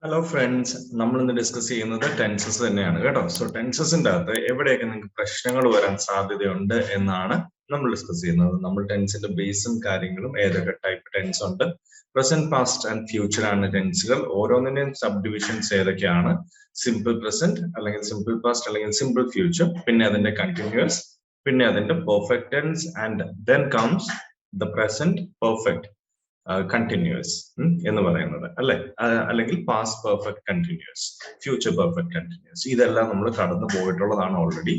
Hello friends, നമ്മൾ ഇന്ന് discuss ചെയ്യുന്നത് ടെൻസസ് തന്നെയാണ് കേട്ടോ. സോ ടെൻസസിന്റെ അകത്ത് എവിടെയൊക്കെ നിങ്ങൾക്ക് പ്രശ്നങ്ങൾ വരാൻ സാധ്യതയുണ്ട് എന്നാണ് നമ്മൾ ഡിസ്കസ് ചെയ്യുന്നത്. നമ്മൾ ടെൻസിന്റെ ബേസും കാര്യങ്ങളും ഏതൊക്കെ ടൈപ്പ് ടെൻസ് ഉണ്ട്, പ്രസന്റ് പാസ്റ്റ് ആൻഡ് ഫ്യൂച്ചർ ആണ് ടെൻസുകൾ, ഓരോന്നിന്റെയും സബ് ഡിവിഷൻസ് ഏതൊക്കെയാണ്, സിമ്പിൾ പ്രസന്റ് അല്ലെങ്കിൽ സിമ്പിൾ പാസ്റ്റ് അല്ലെങ്കിൽ സിമ്പിൾ ഫ്യൂച്ചർ, പിന്നെ അതിന്റെ കണ്ടിന്യൂസ്, പിന്നെ അതിന്റെ perfect tense and then comes the present perfect continuous എന്ന് പറയുന്നത് അല്ലെ, അല്ലെങ്കിൽ past perfect continuous, future perfect continuous, ഇതെല്ലാം നമ്മൾ കടന്നു പോയിട്ടുള്ളതാണ് ഓൾറെഡി.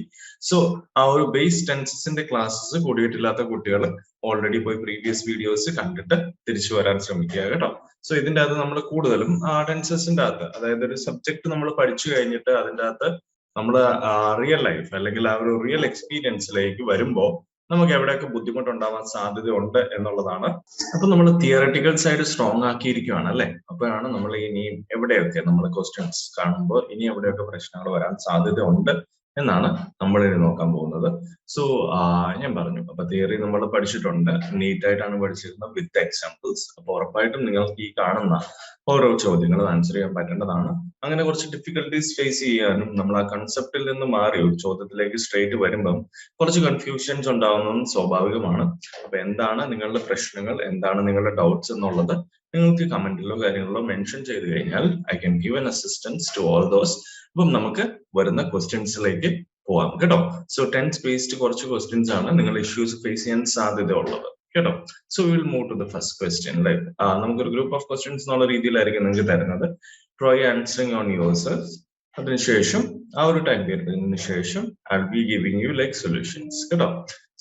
സോ ആ ഒരു ബേസ് ടെൻസസിന്റെ ക്ലാസ്സസ് കൂടിയിട്ടില്ലാത്ത കുട്ടികൾ ഓൾറെഡി പോയി പ്രീവിയസ് വീഡിയോസ് കണ്ടിട്ട് തിരിച്ചു വരാൻ ശ്രമിക്കുക കേട്ടോ. സോ ഇതിന്റെ അകത്ത് നമ്മൾ കൂടുതലും ആ ടെൻസസിന്റെ അകത്ത്, അതായത് ഒരു സബ്ജക്ട് നമ്മൾ പഠിച്ചു കഴിഞ്ഞിട്ട് അതിന്റെ അകത്ത് നമ്മൾ റിയൽ ലൈഫ് അല്ലെങ്കിൽ ആ ഒരു റിയൽ എക്സ്പീരിയൻസിലേക്ക് വരുമ്പോൾ നമുക്ക് എവിടെയൊക്കെ ബുദ്ധിമുട്ടുണ്ടാവാൻ സാധ്യതയുണ്ട് എന്നുള്ളതാണ്. അപ്പൊ നമ്മൾ തിയററ്റിക്കൽ സൈഡ് സ്ട്രോങ് ആക്കിയിരിക്കുകയാണ് അല്ലെ. അപ്പോഴാണ് നമ്മൾ ഇനി എവിടെയൊക്കെ നമ്മൾ ക്വസ്റ്റ്യൻസ് കാണുമ്പോൾ ഇനി എവിടെയൊക്കെ പ്രശ്നങ്ങൾ വരാൻ സാധ്യത ഉണ്ട് എന്നാണ് നമ്മൾ ഇനി നോക്കാൻ പോകുന്നത്. സോ ഞാൻ പറഞ്ഞു, അപ്പൊ തിയറി നമ്മൾ പഠിച്ചിട്ടുണ്ട്, നീറ്റ് ആയിട്ടാണ് പഠിച്ചിരുന്നത് വിത്ത് എക്സാമ്പിൾസ്. അപ്പൊ ഉറപ്പായിട്ടും നിങ്ങൾക്ക് ഈ കാണുന്ന ഓരോ ചോദ്യങ്ങളും ആൻസർ ചെയ്യാൻ പറ്റേണ്ടതാണ്. അങ്ങനെ കുറച്ച് ഡിഫിക്കൽട്ടീസ് ഫേസ് ചെയ്യാനും നമ്മൾ ആ കൺസെപ്റ്റിൽ നിന്ന് മാറി ഒരു ചോദ്യത്തിലേക്ക് സ്ട്രേറ്റ് വരുമ്പം കുറച്ച് കൺഫ്യൂഷൻസ് ഉണ്ടാവുന്നതും സ്വാഭാവികമാണ്. അപ്പൊ എന്താണ് നിങ്ങളുടെ പ്രശ്നങ്ങൾ, എന്താണ് നിങ്ങളുടെ ഡൗട്ട്സ് എന്നുള്ളത് നിങ്ങൾക്ക് കമന്റിലോ കാര്യങ്ങളിലോ മെൻഷൻ ചെയ്ത് കഴിഞ്ഞാൽ I can give an assistance to all those. അപ്പം നമുക്ക് വരുന്ന ക്വസ്റ്റ്യൻസിലേക്ക് പോവാം കേട്ടോ. സോ ടെൻസ് ബേസ്ഡ് കുറച്ച് ക്വസ്റ്റ്യൻസ് ആണ് നിങ്ങൾ ഇഷ്യൂസ് ഫേസ് ചെയ്യാൻ സാധ്യത ഉള്ളത് കേട്ടോ. So will move to the first question. Like നമുക്കൊരു ഗ്രൂപ്പ് ഓഫ് ക്വസ്റ്റ്യൻസ് എന്നുള്ള രീതിയിലായിരിക്കും നിങ്ങൾക്ക് തരുന്നത്. Try answering on yourself. അതിനുശേഷം ആ ഒരു ടൈം പീരീഡിന് ശേഷം I will be giving you like solutions കേട്ടോ.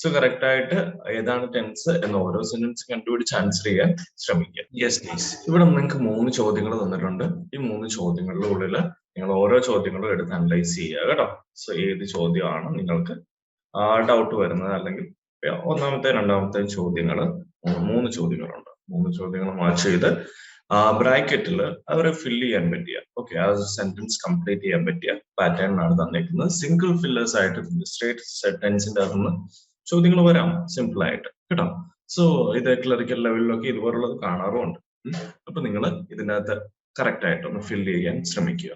സോ കറക്റ്റ് ആയിട്ട് ഏതാണ് ടെൻസ് എന്ന് ഓരോ സെന്റൻസ് കണ്ടുപിടിച്ച് ആൻസർ ചെയ്യാൻ ശ്രമിക്കുക. Yes please. ഇവിടെ നിങ്ങൾക്ക് 3 ചോദ്യങ്ങൾ തന്നിട്ടുണ്ട്. ഈ 3 ചോദ്യങ്ങളുടെ ഉള്ളിൽ നിങ്ങൾ ഓരോ ചോദ്യങ്ങളും എടുത്ത് അനലൈസ് ചെയ്യുക കേട്ടോ. സോ ഏത് ചോദ്യമാണ് നിങ്ങൾക്ക് ഡൗട്ട് വരുന്നത്, അല്ലെങ്കിൽ ഒന്നാമത്തെ രണ്ടാമത്തെ ചോദ്യങ്ങൾ, 3 ചോദ്യങ്ങളുണ്ട്. 3 ചോദ്യങ്ങൾ മാച്ച് ചെയ്ത് ബ്രാക്കറ്റിൽ അവരെ ഫില്ല് ചെയ്യാൻ പറ്റിയ, ഓക്കെ, ആ സെന്റൻസ് കംപ്ലീറ്റ് ചെയ്യാൻ പറ്റിയ പാറ്റേണിനാണ് തന്നിരിക്കുന്നത്. സിംഗിൾ ഫില്ലേഴ്സ് ആയിട്ട് സ്ട്രേറ്റ് ടെൻസിന്റെ അകത്തുനിന്ന് ചോദ്യങ്ങൾ വരാം സിമ്പിൾ ആയിട്ട് കേട്ടോ. സോ ഇത് ക്ലറിക്കൽ ലെവലിലൊക്കെ ഇതുപോലുള്ളത് കാണാറുമുണ്ട്. അപ്പൊ നിങ്ങൾ ഇതിനകത്ത് കറക്റ്റ് ആയിട്ട് ഒന്ന് ഫില്ല് ചെയ്യാൻ ശ്രമിക്കുക.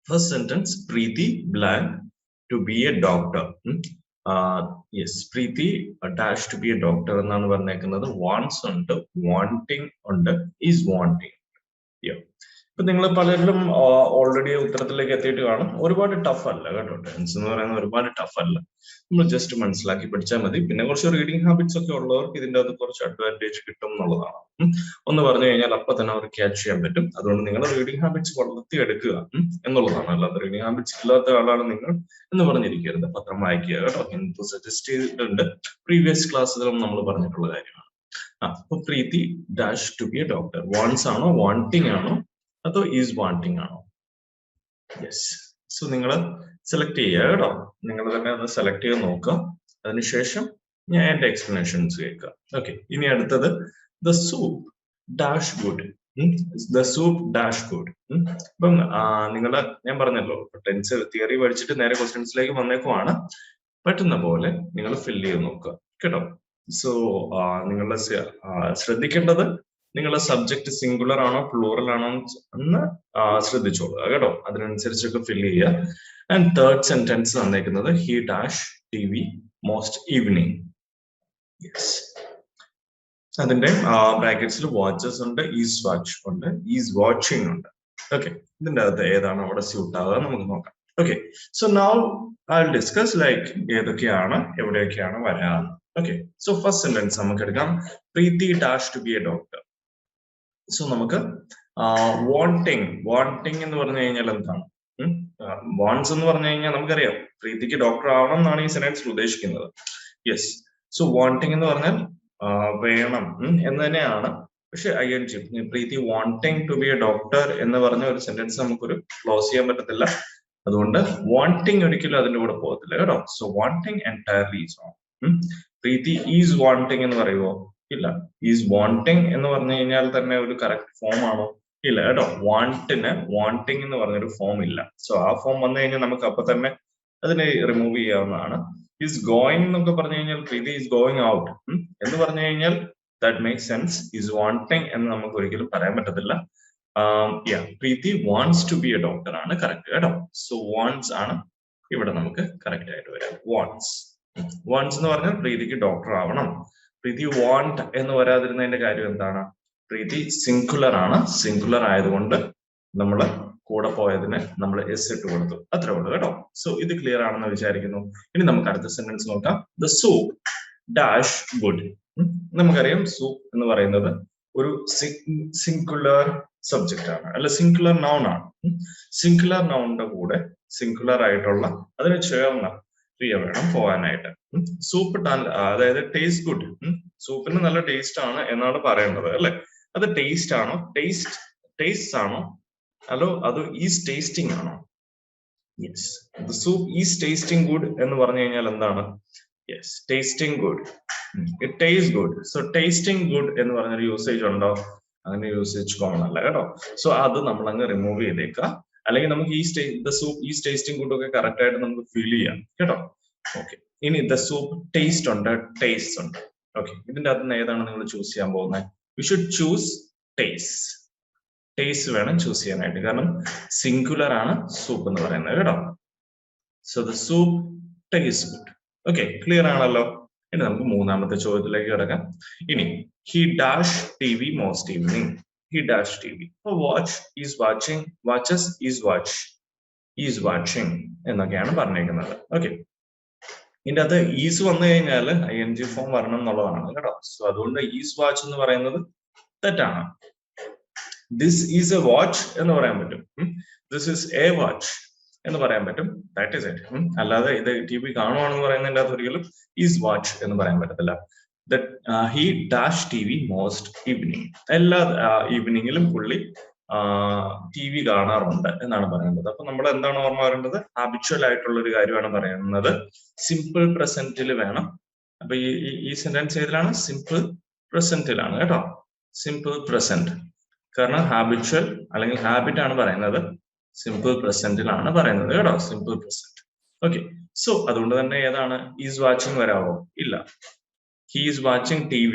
First sentence, Preethi blank to be a doctor. Yes, Preethi dash to be a doctor എന്നാണ് പറഞ്ഞേക്കുന്നത്. വാണ്ട്സ് ഉണ്ട്, വാണ്ടിങ് ഉണ്ട്, ഈസ് വാണ്ടിങ്. ഇപ്പൊ നിങ്ങൾ പലരിലും ഓൾറെഡി ഉത്തരത്തിലേക്ക് എത്തിയിട്ട് കാണും. ഒരുപാട് ടഫ് അല്ല കേട്ടോ, ടെൻസ് എന്ന് പറയുന്നത് ഒരുപാട് ടഫ് അല്ല. നമ്മൾ ജസ്റ്റ് മനസ്സിലാക്കി പഠിച്ചാൽ മതി. പിന്നെ കുറച്ച് റീഡിംഗ് ഹാബിറ്റ്സ് ഒക്കെ ഉള്ളവർക്ക് ഇതിന്റെ അകത്ത് കുറച്ച് അഡ്വാൻറ്റേജ് കിട്ടും എന്നുള്ളതാണ്. ഒന്ന് പറഞ്ഞു കഴിഞ്ഞാൽ അപ്പൊ തന്നെ അവർക്ക് ക്യാച്ച് ചെയ്യാൻ പറ്റും. അതുകൊണ്ട് നിങ്ങൾ റീഡിംഗ് ഹാബിറ്റ്സ് വളർത്തിയെടുക്കുക എന്നുള്ളതാണ്. അല്ലാതെ റീഡിംഗ് ഹാബിറ്റ്സ് ഇല്ലാത്ത ആളാണ് നിങ്ങൾ എന്ന് പറഞ്ഞിരിക്കരുത്. പത്രം വായിക്കുക കേട്ടോ. ഹിന്ദു സജസ്റ്റ് ചെയ്തിട്ടുണ്ട്, പ്രീവിയസ് ക്ലാസ്സിലും നമ്മൾ പറഞ്ഞിട്ടുള്ള കാര്യമാണ്. അപ്പൊ Preethi dash to be a doctor. Wants ആണോ, വാണ്ടിങ് ആണോ, അതോ ഈസ് വാണ്ടിങ് ആണോ? യെസ്. സോ നിങ്ങൾ സെലക്ട് ചെയ്യുക കേട്ടോ. നിങ്ങൾ തന്നെ ഒന്ന് സെലക്ട് ചെയ്ത് നോക്കുക. അതിനുശേഷം ഞാൻ എന്റെ എക്സ്പ്ലനേഷൻസ് കേൾക്കാം. ഓക്കെ, ഇനി അടുത്തത് the soup dash good. The soup dash good. ഇപ്പം നിങ്ങൾ, ഞാൻ പറഞ്ഞല്ലോ, ടെൻസ് തിയറി പഠിച്ചിട്ട് നേരെ ക്വസ്റ്റ്യൻസിലേക്ക് വന്നേക്കുവാണ്. പറ്റുന്ന പോലെ നിങ്ങൾ ഫില്ല് ചെയ്ത് നോക്കുക കേട്ടോ. സോ നിങ്ങൾ ശ്രദ്ധിക്കേണ്ടത് നിങ്ങളുടെ സബ്ജക്ട് സിംഗുലർ ആണോ പ്ലൂറൽ ആണോ എന്ന് ശ്രദ്ധിച്ചോളൂ കേട്ടോ. അതിനനുസരിച്ചൊക്കെ ഫില്ല് ചെയ്യുക. ആൻഡ് തേർഡ് സെന്റൻസ് തന്നേക്കുന്നത് he dash TV most evening. Yes, അതിന്റെ ബ്രാക്കറ്റ്സിൽ വാച്ചസ് ഉണ്ട്, ഈസ് വാച്ച് ഉണ്ട്, ഈസ് വാച്ചിങ് ഉണ്ട്. ഓക്കെ, ഇതിന്റെ അകത്ത് ഏതാണ് അവിടെ സ്യൂട്ട് ആവുക നമുക്ക് നോക്കാം. Okay, so now I will discuss like ഏതൊക്കെയാണ് എവിടെയൊക്കെയാണ് വരാറ്. ഓക്കെ, സോ ഫസ്റ്റ് സെന്റൻസ് നമുക്ക് എടുക്കാം. Preethi dash to be a doctor. So നമുക്ക് വാണ്ടിങ് എന്ന് പറഞ്ഞു കഴിഞ്ഞാൽ എന്താണ്? വാണ്ട്സ് എന്ന് പറഞ്ഞു കഴിഞ്ഞാൽ നമുക്കറിയാം പ്രീതിക്ക് ഡോക്ടർ ആവണം എന്നാണ് ഈ സെന്റൻസിൽ ഉദ്ദേശിക്കുന്നത്. യെസ്, സോ വാണ്ടിങ് എന്ന് പറഞ്ഞാൽ വേണം എന്ന് തന്നെയാണ്. പക്ഷെ Preethi wanting to be a doctor എന്ന് പറഞ്ഞ ഒരു സെന്റൻസ് നമുക്കൊരു ക്ലോസ് ചെയ്യാൻ പറ്റത്തില്ല. അതുകൊണ്ട് വാണ്ടിങ് ഒരിക്കലും അതിന്റെ കൂടെ പോകത്തില്ല കേട്ടോ. So wanting entirely is wrong. Preethi is wanting എന്ന് പറയുമോ? ഇല്ല. ഈസ് വാണ്ടിങ് എന്ന് പറഞ്ഞു കഴിഞ്ഞാൽ തന്നെ ഒരു കറക്റ്റ് ഫോം ആണോ? ഇല്ല കേട്ടോ. വാണ്ടിന് വാണ്ടിങ് എന്ന് പറഞ്ഞൊരു ഫോം ഇല്ല. സോ ആ ഫോം വന്നു കഴിഞ്ഞാൽ നമുക്ക് അപ്പൊ തന്നെ അതിനെ റിമൂവ് ചെയ്യാവുന്നതാണ്. ഈസ് ഗോയിങ് എന്നൊക്കെ പറഞ്ഞു കഴിഞ്ഞാൽ പ്രീതി ഈസ് ഗോയിങ് ഔട്ട് എന്ന് പറഞ്ഞു കഴിഞ്ഞാൽ that makes sense. Is wanting എന്ന് നമുക്ക് ഒരിക്കലും പറയാൻ പറ്റത്തില്ല. Preethi wants to be a doctor ആണ് കറക്റ്റ് കേട്ടോ. സോ വാണ്ട്സ് ആണ് ഇവിടെ നമുക്ക് കറക്റ്റ് ആയിട്ട് വരാം. വാണ്ട്സ് എന്ന് പറഞ്ഞാൽ പ്രീതിക്ക് ഡോക്ടർ ആവണം. പ്രീതി വാണ്ട് എന്ന് വരാതിരുന്നതിന്റെ കാര്യം എന്താണ്? പ്രീതി സിംഗുലർ ആണ്. സിംഗുലർ ആയതുകൊണ്ട് നമ്മൾ കൂടെ പോയതിന് നമ്മൾ എസ് ഇട്ട് കൊടുത്തു. അത്രേ ഉള്ളൂ കേട്ടോ. സോ ഇത് ക്ലിയർ ആണെന്ന് വിചാരിക്കുന്നു. ഇനി നമുക്ക് അടുത്ത സെന്റൻസ് നോക്കാം. The soup dash good. നമുക്കറിയാം സൂപ്പ് എന്ന് പറയുന്നത് ഒരു സിംഗുലർ സബ്ജക്റ്റ് ആണ്, അല്ല സിംഗുലർ നൗൺ ആണ്. സിംഗുലർ നൗണിന്റെ കൂടെ സിംഗുലർ ആയിട്ടുള്ള അതിന് ചേർന്ന ക്രിയ വേണം പോകാനായിട്ട്. സൂപ്പ് അതായത് ടേസ്റ്റ് ഗുഡ്. സൂപ്പിന് നല്ല ടേസ്റ്റ് ആണ് എന്നാണ് പറയേണ്ടത് അല്ലെ. അത് ടേസ്റ്റ് ആണോ, ടേസ്റ്റ് ആണോ, അതോ അത് ഈസ് ടേസ്റ്റിംഗ് ആണോ? Yes, the soup is tasting good എന്ന് പറഞ്ഞു കഴിഞ്ഞാൽ എന്താണ്? Yes, tasting good. It taste good. So tasting good എന്ന് പറഞ്ഞൊരു യൂസേജ് ഉണ്ടോ? അങ്ങനെ യൂസേജ് കോമൺ അല്ല കേട്ടോ. സോ അത് നമ്മൾ അങ്ങ് റിമൂവ് ചെയ്തേക്കാം. അല്ലെങ്കിൽ നമുക്ക് the soup is tasting good ഒക്കെ കറക്റ്റ് ആയിട്ട് നമുക്ക് ഫീൽ ചെയ്യാം കേട്ടോ. ഓക്കെ, ഇനി ദ സൂപ്പ് ടേസ്റ്റ് ഉണ്ട്, ടേസ്റ്റ് ഉണ്ട്. ഓക്കെ, ഇതിന്റെ അകത്ത് നിന്ന് ഏതാണ് നിങ്ങൾ ചൂസ് ചെയ്യാൻ പോകുന്നത്? You should choose taste. Taste വേണം ചൂസ് ചെയ്യാനായിട്ട്, കാരണം സിംഗുലർ ആണ് സൂപ്പ് എന്ന് പറയുന്നത് കേട്ടോ. So the soup taste good. Okay, clear ആണല്ലോ. ഇനി നമുക്ക് മൂന്നാമത്തെ ചോദ്യത്തിലേക്ക് കിടക്കാം. ഇനി he dash TV most evening. He dash TV. Watch is watching, watches is watch, is watching എന്നൊക്കെയാണ് പറഞ്ഞേക്കുന്നത്. ഓക്കെ, ഇതിന്റെ അകത്ത് ഈസ് വന്നു കഴിഞ്ഞാൽ ING ഫോം വരണം എന്നുള്ളതാണ് കേട്ടോ. സോ അതുകൊണ്ട് ഈസ് വാച്ച് എന്ന് പറയുന്നത് തെറ്റാണ്. ദിസ് ഈസ് എ വാച്ച് എന്ന് പറയാൻ പറ്റും. ദിസ് ഈസ് എ വാച്ച് എന്ന് പറയാൻ പറ്റും. That is it. അല്ലാതെ ഇത് TV കാണുവാണെന്ന് പറയുന്നതിന്റെ അകത്ത് ഒരിക്കലും ഈസ് വാച്ച് എന്ന് പറയാൻ പറ്റത്തില്ല. He dash TV most evening. എല്ലാ ഈവനിങ്ങിലും പുള്ളി TV കാണാറുണ്ട് എന്നാണ് പറയുന്നത്. അപ്പൊ നമ്മൾ എന്താണ് ഓർമ്മ വരേണ്ടത്? ഹാബിച്വൽ ആയിട്ടുള്ള ഒരു കാര്യമാണ് പറയുന്നത്. സിമ്പിൾ പ്രസന്റിൽ വേണം. അപ്പൊ ഈ സെന്റൻസ് ഏതിലാണ്? സിമ്പിൾ പ്രസന്റിലാണ് കേട്ടോ. Simple present. കാരണം ഹാബിച്വൽ അല്ലെങ്കിൽ ഹാബിറ്റ് ആണ് പറയുന്നത്. സിമ്പിൾ പ്രസന്റിലാണ് പറയുന്നത് കേട്ടോ. Simple present. ഓക്കെ, സോ അതുകൊണ്ട് തന്നെ ഏതാണ്? ഈസ് വാച്ചിങ് വരാവോ? ഇല്ല. ഹി ഈസ് വാച്ചിങ് TV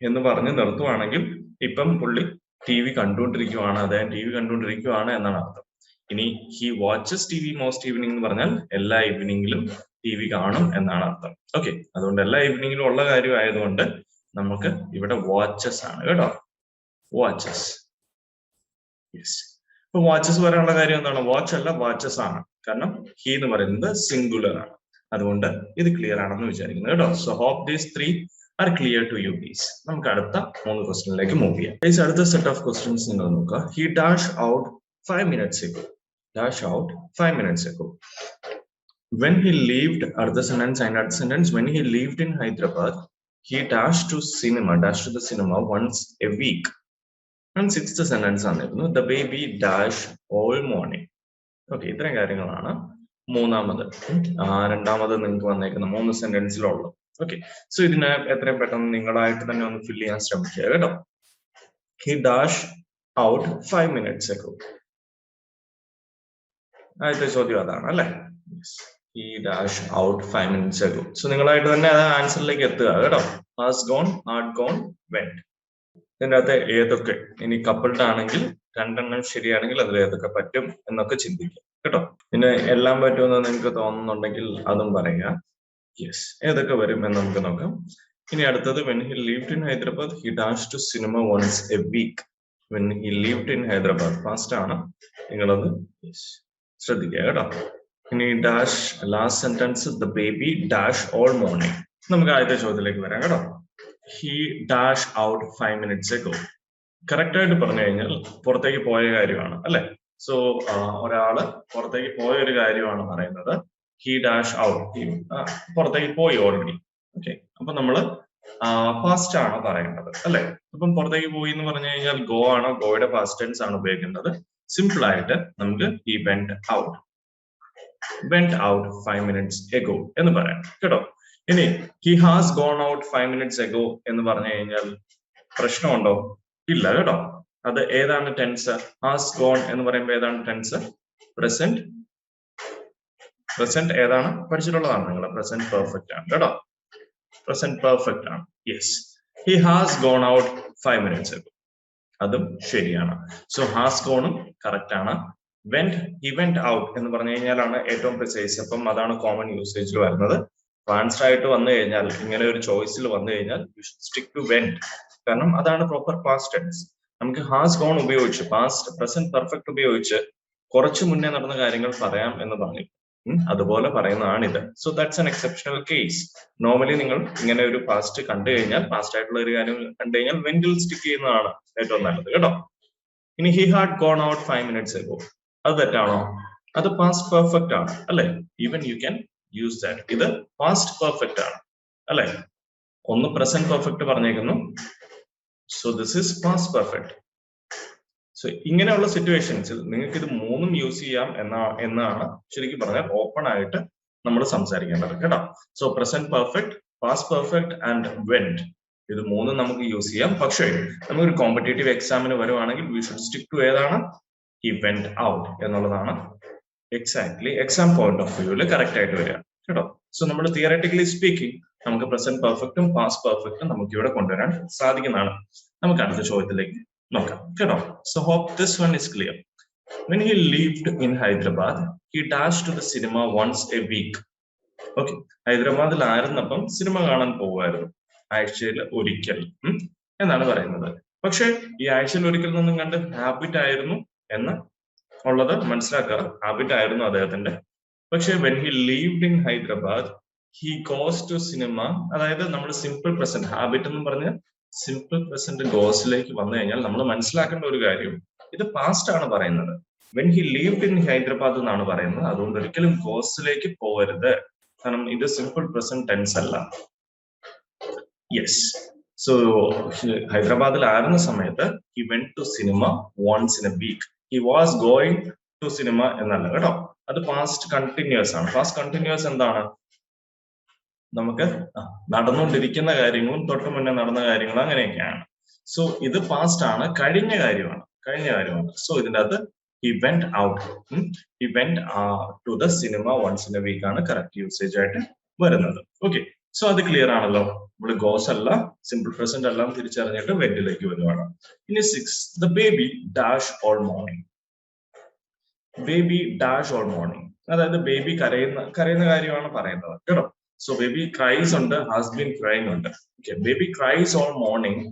എന്ന് പറഞ്ഞ് നിർത്തുവാണെങ്കിൽ ഇപ്പം പുള്ളി TV കണ്ടുകൊണ്ടിരിക്കുവാണ്, അദ്ദേഹം TV കണ്ടുകൊണ്ടിരിക്കുവാണ് എന്നാണ് അർത്ഥം. ഇനി he watches TV most evening എന്ന് പറഞ്ഞാൽ എല്ലാ ഈവനിങ്ങിലും TV കാണും എന്നാണ് അർത്ഥം. ഓക്കെ, അതുകൊണ്ട് എല്ലാ ഈവനിങ്ങിലും ഉള്ള കാര്യം ആയതുകൊണ്ട് നമുക്ക് ഇവിടെ വാച്ചസ് ആണ് കേട്ടോ. വാച്ചസ്. യെസ്, ഇപ്പൊ വാച്ചസ് വരാനുള്ള കാര്യം എന്താണ്? വാച്ച് അല്ല, വാച്ചസ് ആണ്. കാരണം ഹി എന്ന് പറയുന്നത് സിംഗുലർ ആണ്. അതുകൊണ്ട് ഇത് ക്ലിയർ ആണെന്ന് വിചാരിക്കുന്നു കേട്ടോ. So hope these 3 are clear to you please. നമുക്ക് അടുത്ത 3 ക്വസ്റ്റ്യനിലേക്ക് മൂവ് ചെയ്യാം. പ്ലീസ് അടുത്ത സെറ്റ് ഓഫ് ക്വസ്റ്റ്യൻസ് നിങ്ങൾ നോക്കുക. He dash out 5 minutes ago. Dash out 5 minutes ago. When he lived, അടുത്ത സെന്റൻസ്, അതിന്റെ അടുത്ത sentence, when he lived in Hyderabad, he dashed to the cinema once a week. And sixth sentence ആയിരുന്നു, the baby dash all morning. Okay, ഇത്രയും കാര്യങ്ങളാണ് മൂന്നാമത്. രണ്ടാമത് നിങ്ങൾക്ക് വന്നേക്കുന്ന 3 സെന്റൻസിലുള്ളത്. ഓക്കെ, സോ ഇതിനെ എത്രയും പെട്ടെന്ന് നിങ്ങളായിട്ട് തന്നെ ഒന്ന് ഫില്ല് ചെയ്യാൻ ശ്രമിക്കുക കേട്ടോ. He dashed out 5 minutes ago. ആദ്യത്തെ ചോദ്യം അതാണ് അല്ലെ. He dashed out 5 minutes ago. So നിങ്ങളായിട്ട് തന്നെ അത് ആൻസറിലേക്ക് എത്തുക കേട്ടോ. Has gone, had gone, went. ഇതിന്റെ അകത്ത് ഏതൊക്കെ, ഇനി കപ്പിൾഡ് ആണെങ്കിൽ 2 എണ്ണം ശരിയാണെങ്കിൽ അതിൽ ഏതൊക്കെ പറ്റും എന്നൊക്കെ ചിന്തിക്കുക കേട്ടോ. പിന്നെ എല്ലാം പറ്റുമെന്ന് നിങ്ങൾക്ക് തോന്നുന്നുണ്ടെങ്കിൽ അതും പറയുക. യെസ്, ഏതൊക്കെ വരും എന്ന് നമുക്ക് നോക്കാം. ഇനി അടുത്തത്, when he lived in Hyderabad, he dashed to cinema once a week. When he lived in Hyderabad, fast ആണ്, നിങ്ങളത് ശ്രദ്ധിക്കുക കേട്ടോ. ഇനി dash, last sentence, the baby dash all morning. നമുക്ക് ആദ്യത്തെ ചോദ്യത്തിലേക്ക് വരാം കേട്ടോ. He dashed out 5 minutes ago. Correct ആയിട്ട് പറഞ്ഞു കഴിഞ്ഞാൽ പുറത്തേക്ക് പോയ കാര്യമാണ് അല്ലെ. സോ ഒരാള് പുറത്തേക്ക് പോയ ഒരു കാര്യമാണ് പറയുന്നത്. He dashed out, പുറത്തേക്ക് പോയി ഓൾറെഡി. ഓക്കെ, അപ്പൊ നമ്മള് പാസ്റ്റ് ആണ് പറയേണ്ടത് അല്ലെ. അപ്പം പുറത്തേക്ക് പോയി എന്ന് പറഞ്ഞു കഴിഞ്ഞാൽ ഗോ ആണോ, ഗോയുടെ പാസ്റ്റ് ടെൻസ് ആണ് ഉപയോഗിക്കേണ്ടത്. സിമ്പിൾ ആയിട്ട് നമുക്ക് he went out 5 minutes ago എന്ന് പറയാം കേട്ടോ. ഇനി he has gone out 5 minutes ago എന്ന് പറഞ്ഞു കഴിഞ്ഞാൽ പ്രശ്നമുണ്ടോ? ഇല്ല കേട്ടോ. അത് ഏതാണ് ടെൻസ്? has gone എന്ന് പറയുമ്പോൾ ഏതാണ് ടെൻസ്? പ്രസന്റ്. പ്രസന്റ് ഏതാണ്? പഠിച്ചിട്ടുള്ളതാണ് നിങ്ങൾ. പ്രസന്റ് പെർഫെക്റ്റ് ആണ് കേട്ടോ. പ്രസന്റ് പെർഫെക്റ്റ് ആണ്. Yes, he has gone out 5 minutes ago. അതും ശരിയാണ്. സോ ഹാസ് ഗോണും കറക്റ്റ് ആണ്. he went out എന്ന് പറഞ്ഞു കഴിഞ്ഞാലാണ് ഏറ്റവും പ്രിസൈസ്. അപ്പം അതാണ് കോമൺ യൂസേജിൽ വരുന്നത്. ആൻസർ ആയിട്ട് വന്നു കഴിഞ്ഞാൽ, ഇങ്ങനെ ഒരു ചോയ്സിൽ വന്നു കഴിഞ്ഞാൽ you should stick to went. കാരണം അതാണ് പ്രോപ്പർ പാസ്റ്റ് ടെൻസ്. നമുക്ക് ഹാസ് ഗോൺ ഉപയോഗിച്ച് പാസ്റ്റ് പ്രസന്റ് പെർഫെക്റ്റ് ഉപയോഗിച്ച് കുറച്ചു മുന്നേ നടന്ന കാര്യങ്ങൾ പറയാം എന്ന് പറഞ്ഞു. അതുപോലെ പറയുന്നതാണ് ഇത്. So that's an exceptional case. Normally നിങ്ങൾ ഇങ്ങനെ ഒരു പാസ്റ്റ് കണ്ടു കഴിഞ്ഞാൽ, പാസ്റ്റ് ആയിട്ടുള്ള ഒരു കാര്യം കണ്ടു കഴിഞ്ഞാൽ വെന്റിൽ സ്റ്റിക്ക് ചെയ്യുന്നതാണ് ഏറ്റവും നല്ലത് കേട്ടോ. ഇനി he had gone out 5 minutes ago, അത് തെറ്റാണോ? അത് പാസ്റ്റ് പെർഫെക്റ്റ് ആണ് അല്ലെ? Even you can use that. ഇത് പാസ്റ്റ് പെർഫെക്റ്റ് ആണ് അല്ലെ? ഒന്ന് പ്രസന്റ് പെർഫെക്റ്റ് പറഞ്ഞേക്കുന്നു. So this is past perfect. So ഇങ്ങനെയുള്ള സിറ്റുവേഷൻസിൽ നിങ്ങൾക്ക് ഇത് മൂന്നും യൂസ് ചെയ്യാം എന്നാണ് ശരിക്കും പറഞ്ഞാൽ ഓപ്പൺ ആയിട്ട് നമ്മൾ സംസാരിക്കേണ്ടത് കേട്ടോ. So present perfect, past perfect and went, ഇത് മൂന്നും നമുക്ക് യൂസ് ചെയ്യാം. പക്ഷേ നമുക്കൊരു കോമ്പറ്റേറ്റീവ് എക്സാമിന് വരുവാണെങ്കിൽ വി ഷുഡ് സ്റ്റിക്ക് ടു ഏതാണ്? he went out എന്നുള്ളതാണ് എക്സാക്ട്ലി എക്സാം പോയിന്റ് ഓഫ് വ്യൂവിൽ കറക്റ്റ് ആയിട്ട് വരിക കേട്ടോ. സോ നമ്മൾ തിയററ്റിക്കലി സ്പീക്കിംഗ് നമുക്ക് പ്രസന്റ് പെർഫെക്റ്റും പാസ്റ്റ് പെർഫെക്റ്റും നമുക്ക് ഇവിടെ കൊണ്ടുവരാൻ സാധിക്കുന്നതാണ്. നമുക്ക് അടുത്ത ചോദ്യത്തിലേക്ക് നോക്കാം കേട്ടോ. So hope this one is clear. When he lived in Hyderabad, he dashed to the cinema once a week. Okay, ഹൈദരാബാദിലായിരുന്നപ്പം സിനിമ കാണാൻ പോകുമായിരുന്നു ആഴ്ചയിൽ ഒരിക്കൽ എന്നാണ് പറയുന്നത്. പക്ഷെ ഈ ആഴ്ചയിൽ ഒരിക്കൽ നിന്നും കണ്ട് ഹാബിറ്റ് ആയിരുന്നു എന്ന് ഉള്ളത് മനസ്സിലാക്കുക. ഹാബിറ്റ് ആയിരുന്നു അദ്ദേഹത്തിന്റെ. പക്ഷെ when he lived in Hyderabad, he goes to cinema. അതായത് നമ്മൾ സിമ്പിൾ പ്രസന്റ് ഹാബിറ്റ് എന്ന് പറഞ്ഞ് സിമ്പിൾ പ്രസന്റ് ഗോസിലേക്ക് വന്നു കഴിഞ്ഞാൽ നമ്മൾ മനസ്സിലാക്കേണ്ട ഒരു കാര്യം, ഇത് പാസ്റ്റ് ആണ് പറയുന്നത്. when he lived in Hyderabad എന്നാണ് പറയുന്നത്. അതുകൊണ്ട് ഒരിക്കലും ഗോസിലേക്ക് പോകരുത്. കാരണം ഇത് സിമ്പിൾ പ്രസന്റ് ടെൻസ് അല്ല. യെസ്. സോ ഹൈദരാബാദിലായിരുന്ന സമയത്ത് he went to cinema once in a week. He was going to cinema എന്നല്ല കേട്ടോ. അത് പാസ്റ്റ് കണ്ടിന്യൂസ് ആണ്. പാസ്റ്റ് കണ്ടിന്യൂസ് എന്താണ്? നമുക്ക് നടന്നുകൊണ്ടിരിക്കുന്ന കാര്യങ്ങളും തൊട്ട് മുന്നേ നടന്ന കാര്യങ്ങളും അങ്ങനെയൊക്കെയാണ്. സോ ഇത് പാസ്റ്റ് ആണ്, കഴിഞ്ഞ കാര്യമാണ്. സോ ഇതിന്റെ അകത്ത് he went out. He went to the cinema once in a week ആണ് കറക്റ്റ് യൂസേജ് ആയിട്ട് വരുന്നത്. ഓക്കെ, സോ അത് ക്ലിയർ ആണല്ലോ. നമ്മൾ ഗോസ് അല്ല, സിമ്പിൾ പ്രസന്റ് എല്ലാം തിരിച്ചറിഞ്ഞിട്ട് വെന്റിലേക്ക് വരുവാണ്. ഇനി 6, the baby dash all morning. Baby dash all morning, അതായത് ബേബി കരയുന്ന കാര്യമാണ് പറയുന്നത് കേട്ടോ. സോ ബേബി ക്രൈസ് ഉണ്ട്, ഹാസ് ബീൻ ക്രൈങ് ഉണ്ട്. Okay, baby cries all morning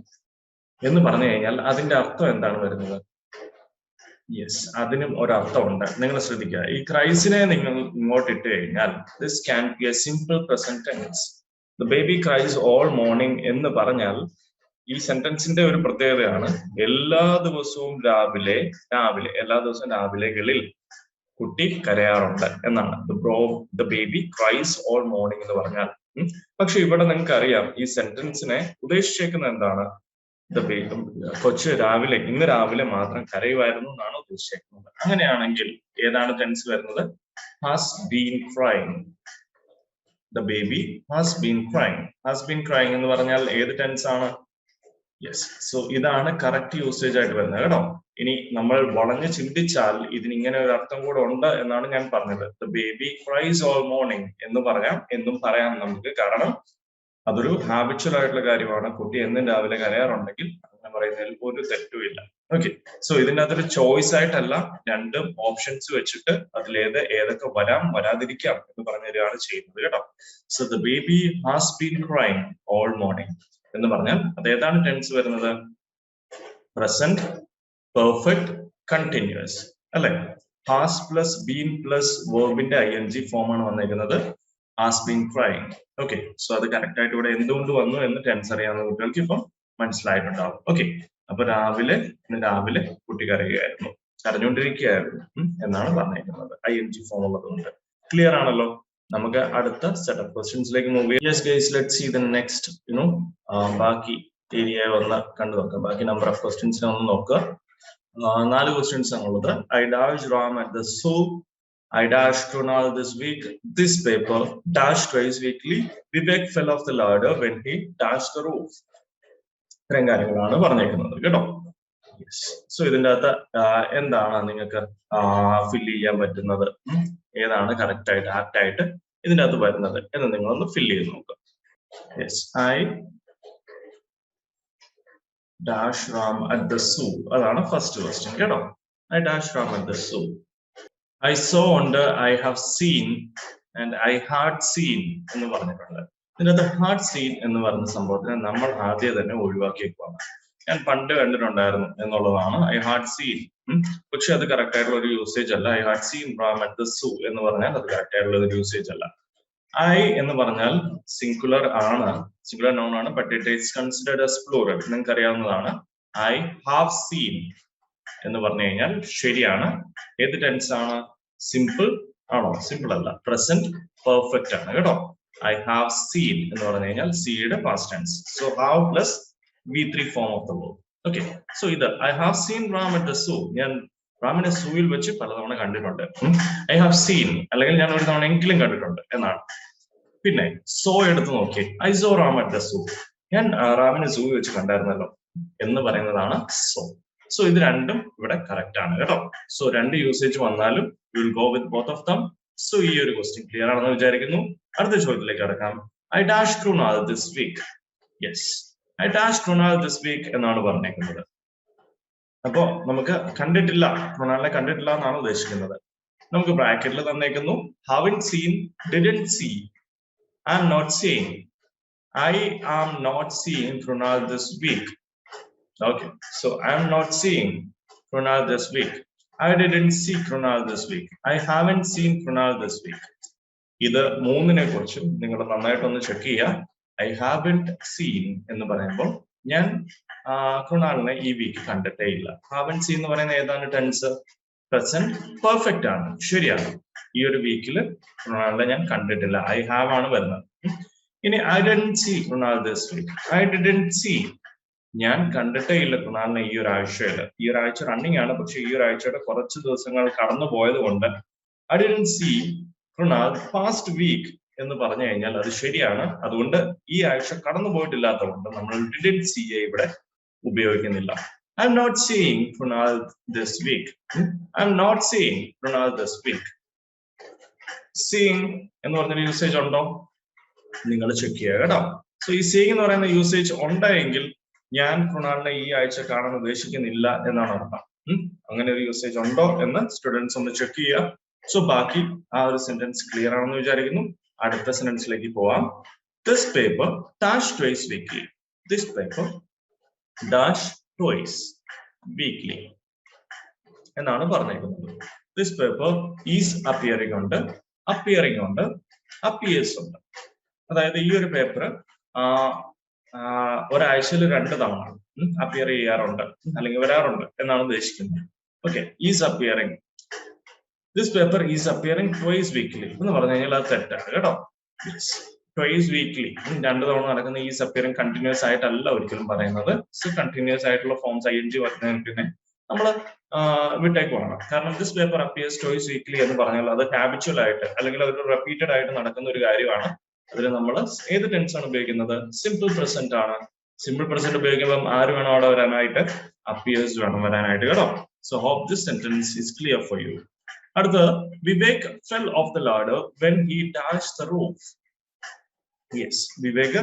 എന്ന് പറഞ്ഞു കഴിഞ്ഞാൽ അതിന്റെ അർത്ഥം എന്താണ് വരുന്നത്? യെസ്, അതിനും ഒരർത്ഥമുണ്ട്. നിങ്ങൾ ശ്രദ്ധിക്കുക, ഈ ക്രൈസിനെ നിങ്ങൾ ഇങ്ങോട്ട് ഇട്ട് കഴിഞ്ഞാൽ this can be a simple present tense. The baby cries all morning എന്ന് പറഞ്ഞാൽ ഈ സെന്റൻസിന്റെ ഒരു പ്രത്യേകതയാണ്, എല്ലാ ദിവസവും എല്ലാ ദിവസവും രാവിലെകളിൽ കുട്ടി കരയാറുണ്ട് എന്നാണ്. The baby cries all morning എന്ന് പറഞ്ഞാൽ. പക്ഷെ ഇവിടെ നിങ്ങൾക്ക് അറിയാം ഈ സെന്റൻസിനെ ഉദ്ദേശിച്ചേക്കുന്നത് എന്താണ്? കൊച്ച് ഇന്ന് രാവിലെ മാത്രം കരയുമായിരുന്നു എന്നാണ് ഉദ്ദേശിച്ചേക്കുന്നത്. അങ്ങനെയാണെങ്കിൽ ഏതാണ് ടെൻസ് വരുന്നത്? Has been crying. The baby has been crying. Has been crying എന്ന് പറഞ്ഞാൽ ഏത് ടെൻസ് ആണ്? യെസ്. സോ ഇതാണ് കറക്റ്റ് യൂസേജ് ആയിട്ട് വരുന്നത് കേട്ടോ. ഇനി നമ്മൾ വളഞ്ഞ് ചിന്തിച്ചാൽ ഇതിന് ഇങ്ങനെ ഒരു അർത്ഥം കൂടെ ഉണ്ട് എന്നാണ് ഞാൻ പറഞ്ഞത്. The baby cries all morning എന്നും പറയാം നമുക്ക്. കാരണം അതൊരു ഹാബിച്വൽ ആയിട്ടുള്ള കാര്യമാണ്. കുട്ടി എന്നും രാവിലെ കരയാറുണ്ടെങ്കിൽ അങ്ങനെ പറയുന്നതിൽ ഒരു തെറ്റുമില്ല. ഓക്കെ, സോ ഇതിന്റെ അകത്തൊരു ചോയ്സ് ആയിട്ടല്ല, രണ്ടും ഓപ്ഷൻസ് വെച്ചിട്ട് ഏതൊക്കെ വരാതിരിക്കാം എന്ന് പറഞ്ഞു തരികയാണ് ചെയ്യുന്നത് കേട്ടോ. So the baby has been crying all morning എന്ന് പറഞ്ഞാൽ അത് ഏതാണ് ടെൻസ് വരുന്നത്? പ്രസന്റ് പെർഫെക്റ്റ് കണ്ടിന്യൂസ് അല്ലെ? ഹാസ് പ്ലസ് ബീൻ പ്ലസ് വെർബിന്റെ ING ഫോം ആണ് വന്നേക്കുന്നത്. Has been crying. Okay, so അത് കറക്റ്റ് ആയിട്ട് ഇവിടെ എന്തുകൊണ്ട് വന്നു എന്ന് ടെൻസ് അറിയാവുന്ന കുട്ടികൾക്ക് ഇപ്പം മനസ്സിലായിട്ടുണ്ടാവും. ഓക്കെ, അപ്പൊ രാവിലെ കുട്ടി കരഞ്ഞുകൊണ്ടിരിക്കുകയായിരുന്നു എന്നാണ് പറഞ്ഞേക്കുന്നത്. ING ഫോം ഉള്ളതുകൊണ്ട്. ക്ലിയർ ആണല്ലോ? നമുക്ക് അടുത്ത സെറ്റ് ഓഫ് ക്വസ്റ്റ്യൻസിലേക്ക് മൂവ് ചെയ്യാം. Yes guys, let's see the next ബാക്കി ഏരിയ ഒന്ന് കണ്ടു നോക്കാം. ബാക്കി നമ്പർ ഓഫ് ക്വസ്റ്റ്യൻസിനെ ഒന്ന് നോക്കുക. 4 ക്വസ്റ്റ്യൻസ് ആണുള്ളത്. I dashed Ram at the soup. I dashed Kunal this week. This paper dashed twice weekly. Vivek fell off the ladder when he dashed the roof. ഇത്രയും കാര്യങ്ങളാണ് പറഞ്ഞേക്കുന്നത് കേട്ടോ. സോ ഇതിന്റെ അകത്ത് എന്താണ് നിങ്ങൾക്ക് ഫില്ല് ചെയ്യാൻ പറ്റുന്നത്? ഏതാണ് കറക്റ്റ് ആയിട്ട് ആപ്റ്റ് ആയിട്ട് ഇതിന്റെ അകത്ത് വരുന്നത് എന്ന് നിങ്ങളൊന്ന് ഫില്ല് ചെയ്ത് നോക്കുക. Yes, dash Ram at the zoo. അതാണ് ഫസ്റ്റ് ക്വസ്റ്റ്യൻ കേട്ടോ. I dash Ram at the zoo. I saw under, I have seen and I had seen എന്ന് പറഞ്ഞിട്ടുണ്ട്. ഇതിനകത്ത് ഹാർഡ് സീൻ എന്ന് പറഞ്ഞ സംഭവത്തിനെ നമ്മൾ ആദ്യം തന്നെ ഒഴിവാക്കിയേക്കുവാണ്. ഞാൻ പണ്ട് കണ്ടിട്ടുണ്ടായിരുന്നു എന്നുള്ളതാണ് ഐ ഹാഡ് സീൻ. പക്ഷെ അത് കറക്റ്റ് ആയിട്ടുള്ള ഒരു യൂസേജ് അല്ല. I had seen Ram at the zoo എന്ന് പറഞ്ഞാൽ അത് കറക്റ്റ് ആയിട്ടുള്ള ഒരു യൂസേജ് അല്ല. ഐ എന്ന് പറഞ്ഞാൽ സിംഗുലർ ആണ്, സിംഗുലർ നൗൺ ആണ്, but it is considered as plural. നിങ്ങൾക്ക് അറിയാവുന്നതാണ്. ഐ ഹാവ് സീൻ എന്ന് പറഞ്ഞു കഴിഞ്ഞാൽ ശരിയാണ്. ഏത് ടെൻസ് ആണ്? സിമ്പിൾ ആണോ? സിമ്പിൾ അല്ല, പ്രസന്റ് പെർഫെക്റ്റ് ആണ് കേട്ടോ. ഐ ഹാവ് സീൻ എന്ന് പറഞ്ഞു കഴിഞ്ഞാൽ സിയുടെ past tense. So have plus V3 form of the verb. Okay, so ഇത് I have seen Ram at the zoo. ഞാൻ റാമിനെ സൂയിൽ വെച്ച് പലതവണ കണ്ടിട്ടുണ്ട്. ഐ ഹാവ് സീൻ അല്ലെങ്കിൽ ഞാൻ ഒരു തവണ എങ്കിലും കണ്ടിട്ടുണ്ട് എന്നാണ്. പിന്നെ സോ എടുത്ത് നോക്കി, I saw Ram at the zoo. ഞാൻ റാമിനെ സൂ വെച്ച് കണ്ടായിരുന്നല്ലോ എന്ന് പറയുന്നതാണ് സോ. സോ ഇത് രണ്ടും ഇവിടെ കറക്റ്റ് ആണ് കേട്ടോ. സോ രണ്ട് യൂസേജ് വന്നാലും you will go with both of them. So ഈ ഒരു ക്വസ്റ്റ്യൻ ക്ലിയർ ആണെന്ന് വിചാരിക്കുന്നു. അടുത്ത ചോദ്യത്തിലേക്ക് കടക്കാം. I dash Krunal this week. Yes, I dash Krunal this week എന്നാണ് പറഞ്ഞേക്കുന്നത്. അപ്പോ നമുക്ക് കണ്ടിട്ടില്ല, കൃണാലിനെ കണ്ടിട്ടില്ല എന്നാണ് ഉദ്ദേശിക്കുന്നത്. നമുക്ക് ബ്രാക്കറ്റിൽ തന്നേക്കുന്നു haven't seen, didn't see, I am not seeing. I am not seeing Krunal this week. Okay, so I am not seeing Krunal this week. I didn't see Krunal this week. I haven't seen Krunal this week. ഇത് മൂന്നിനെ കുറിച്ചും നിങ്ങൾ നന്നായിട്ടൊന്ന് check ചെയ്യുക. I haven't scene എന്ന് പറയുമ്പോൾ ഞാൻ കൃണാലിനെ ഈ week കണ്ടിട്ടേ ഇല്ല. ഹാവൻറ്റ് സീൻ എന്ന് പറയുന്ന ഏതാണ് ടെൻസ്? പ്രസന്റ് പെർഫെക്റ്റ് ആണ്, ശരിയാണ്. ഈ ഒരു വീക്കിൽ കൃണാലിനെ ഞാൻ കണ്ടിട്ടില്ല, ഐ ഹാവ് ആണ് വരുന്നത്. ഇനി I didn't see Krunal this week. I didn't see, ഞാൻ കണ്ടിട്ടേ ഇല്ല കൃണാലിനെ ഈ ഒരാഴ്ചയിൽ. ഈ ഒരാഴ്ച റണ്ണിങ് ആണ്, പക്ഷെ ഈ ഒരാഴ്ചയുടെ കുറച്ച് ദിവസങ്ങൾ കടന്നു പോയത് കൊണ്ട് I didn't see Krunal past week എന്ന് പറഞ്ഞു കഴിഞ്ഞാൽ അത് ശരിയാണ്. അതുകൊണ്ട് ഈ ആഴ്ച കടന്നു പോയിട്ടില്ലാത്തതുകൊണ്ട് നമ്മൾ ഡിഡ്ന്റ് സീ ഇവിടെ ഉപയോഗിക്കുന്നില്ല. I'm not seeing Krunal this week. I'm not seeing Krunal this week. Seeing എന്ന് പറഞ്ഞൊരു യൂസേജ് ഉണ്ടോ? നിങ്ങൾ ചെക്ക് ചെയ്യുക കേട്ടോ. സോ ഈ സീയിങ് എന്ന് പറയുന്ന യൂസേജ് ഉണ്ടെങ്കിൽ ഞാൻ കൃണാലിനെ ഈ ആഴ്ച കാണാൻ ഉദ്ദേശിക്കുന്നില്ല എന്നാണ് അർത്ഥം. അങ്ങനെ ഒരു യൂസേജ് ഉണ്ടോ എന്ന് സ്റ്റുഡൻസ് ഒന്ന് ചെക്ക് ചെയ്യുക. സോ ബാക്കി ആ ഒരു സെന്റൻസ് ക്ലിയർ ആണെന്ന് വിചാരിക്കുന്നു. അടുത്ത സെന്റൻസിലേക്ക് പോവാം. This paper dash twice weekly. This paper dash twice weekly എന്നാണ് പറഞ്ഞിരിക്കുന്നത്. ദിസ് പേപ്പർ ഈസ് അപ്പിയറിംഗ് ഉണ്ട്, അപ്പിയറിംഗ് ഉണ്ട്, അപ്പിയേഴ്സ് ഉണ്ട്. അതായത് ഈ ഒരു പേപ്പർ ഒരാഴ്ചയിൽ 2 തവണ അപ്പിയർ ചെയ്യാറുണ്ട് അല്ലെങ്കിൽ വരാറുണ്ട് എന്നാണ് ഉദ്ദേശിക്കുന്നത്. Okay, is appearing. This paper is appearing twice weekly എന്ന് പറഞ്ഞു കഴിഞ്ഞാൽ അത് തെറ്റാണ് കേട്ടോ. ട്വൈസ് വീക്ക്ലി 2 തവണ നടക്കുന്ന ഈസ് അപ്പിയറിംഗ് കണ്ടിന്യൂസ് ആയിട്ടല്ല ഒരിക്കലും പറയുന്നത്. സോ കണ്ടിന്യൂസ് ആയിട്ടുള്ള ഫോംസ് ING വരുന്നതിന് പിന്നെ നമ്മൾ വിട്ടേക്കുവാണ്. കാരണം this paper appears twice weekly എന്ന് പറഞ്ഞാൽ അത് ഹാബിച്വൽ ആയിട്ട് അല്ലെങ്കിൽ ഒരു റിപ്പീറ്റഡ് ആയിട്ട് നടക്കുന്ന ഒരു കാര്യമാണ്. അതിൽ നമ്മൾ ഏത് ടെൻസ് ആണ് ഉപയോഗിക്കുന്നത്? സിമ്പിൾ പ്രസന്റ് ആണ്. സിമ്പിൾ പ്രസന്റ് ഉപയോഗിക്കുമ്പോൾ ആര് വേണം അവിടെ വരാനായിട്ട്? അപ്പിയേഴ്സ് വേണം വരാനായിട്ട് കേട്ടോ. So hope this sentence is clear for you. അടുത്ത, Vivek fell off the ladder when he dash the roof. Yes, Vivek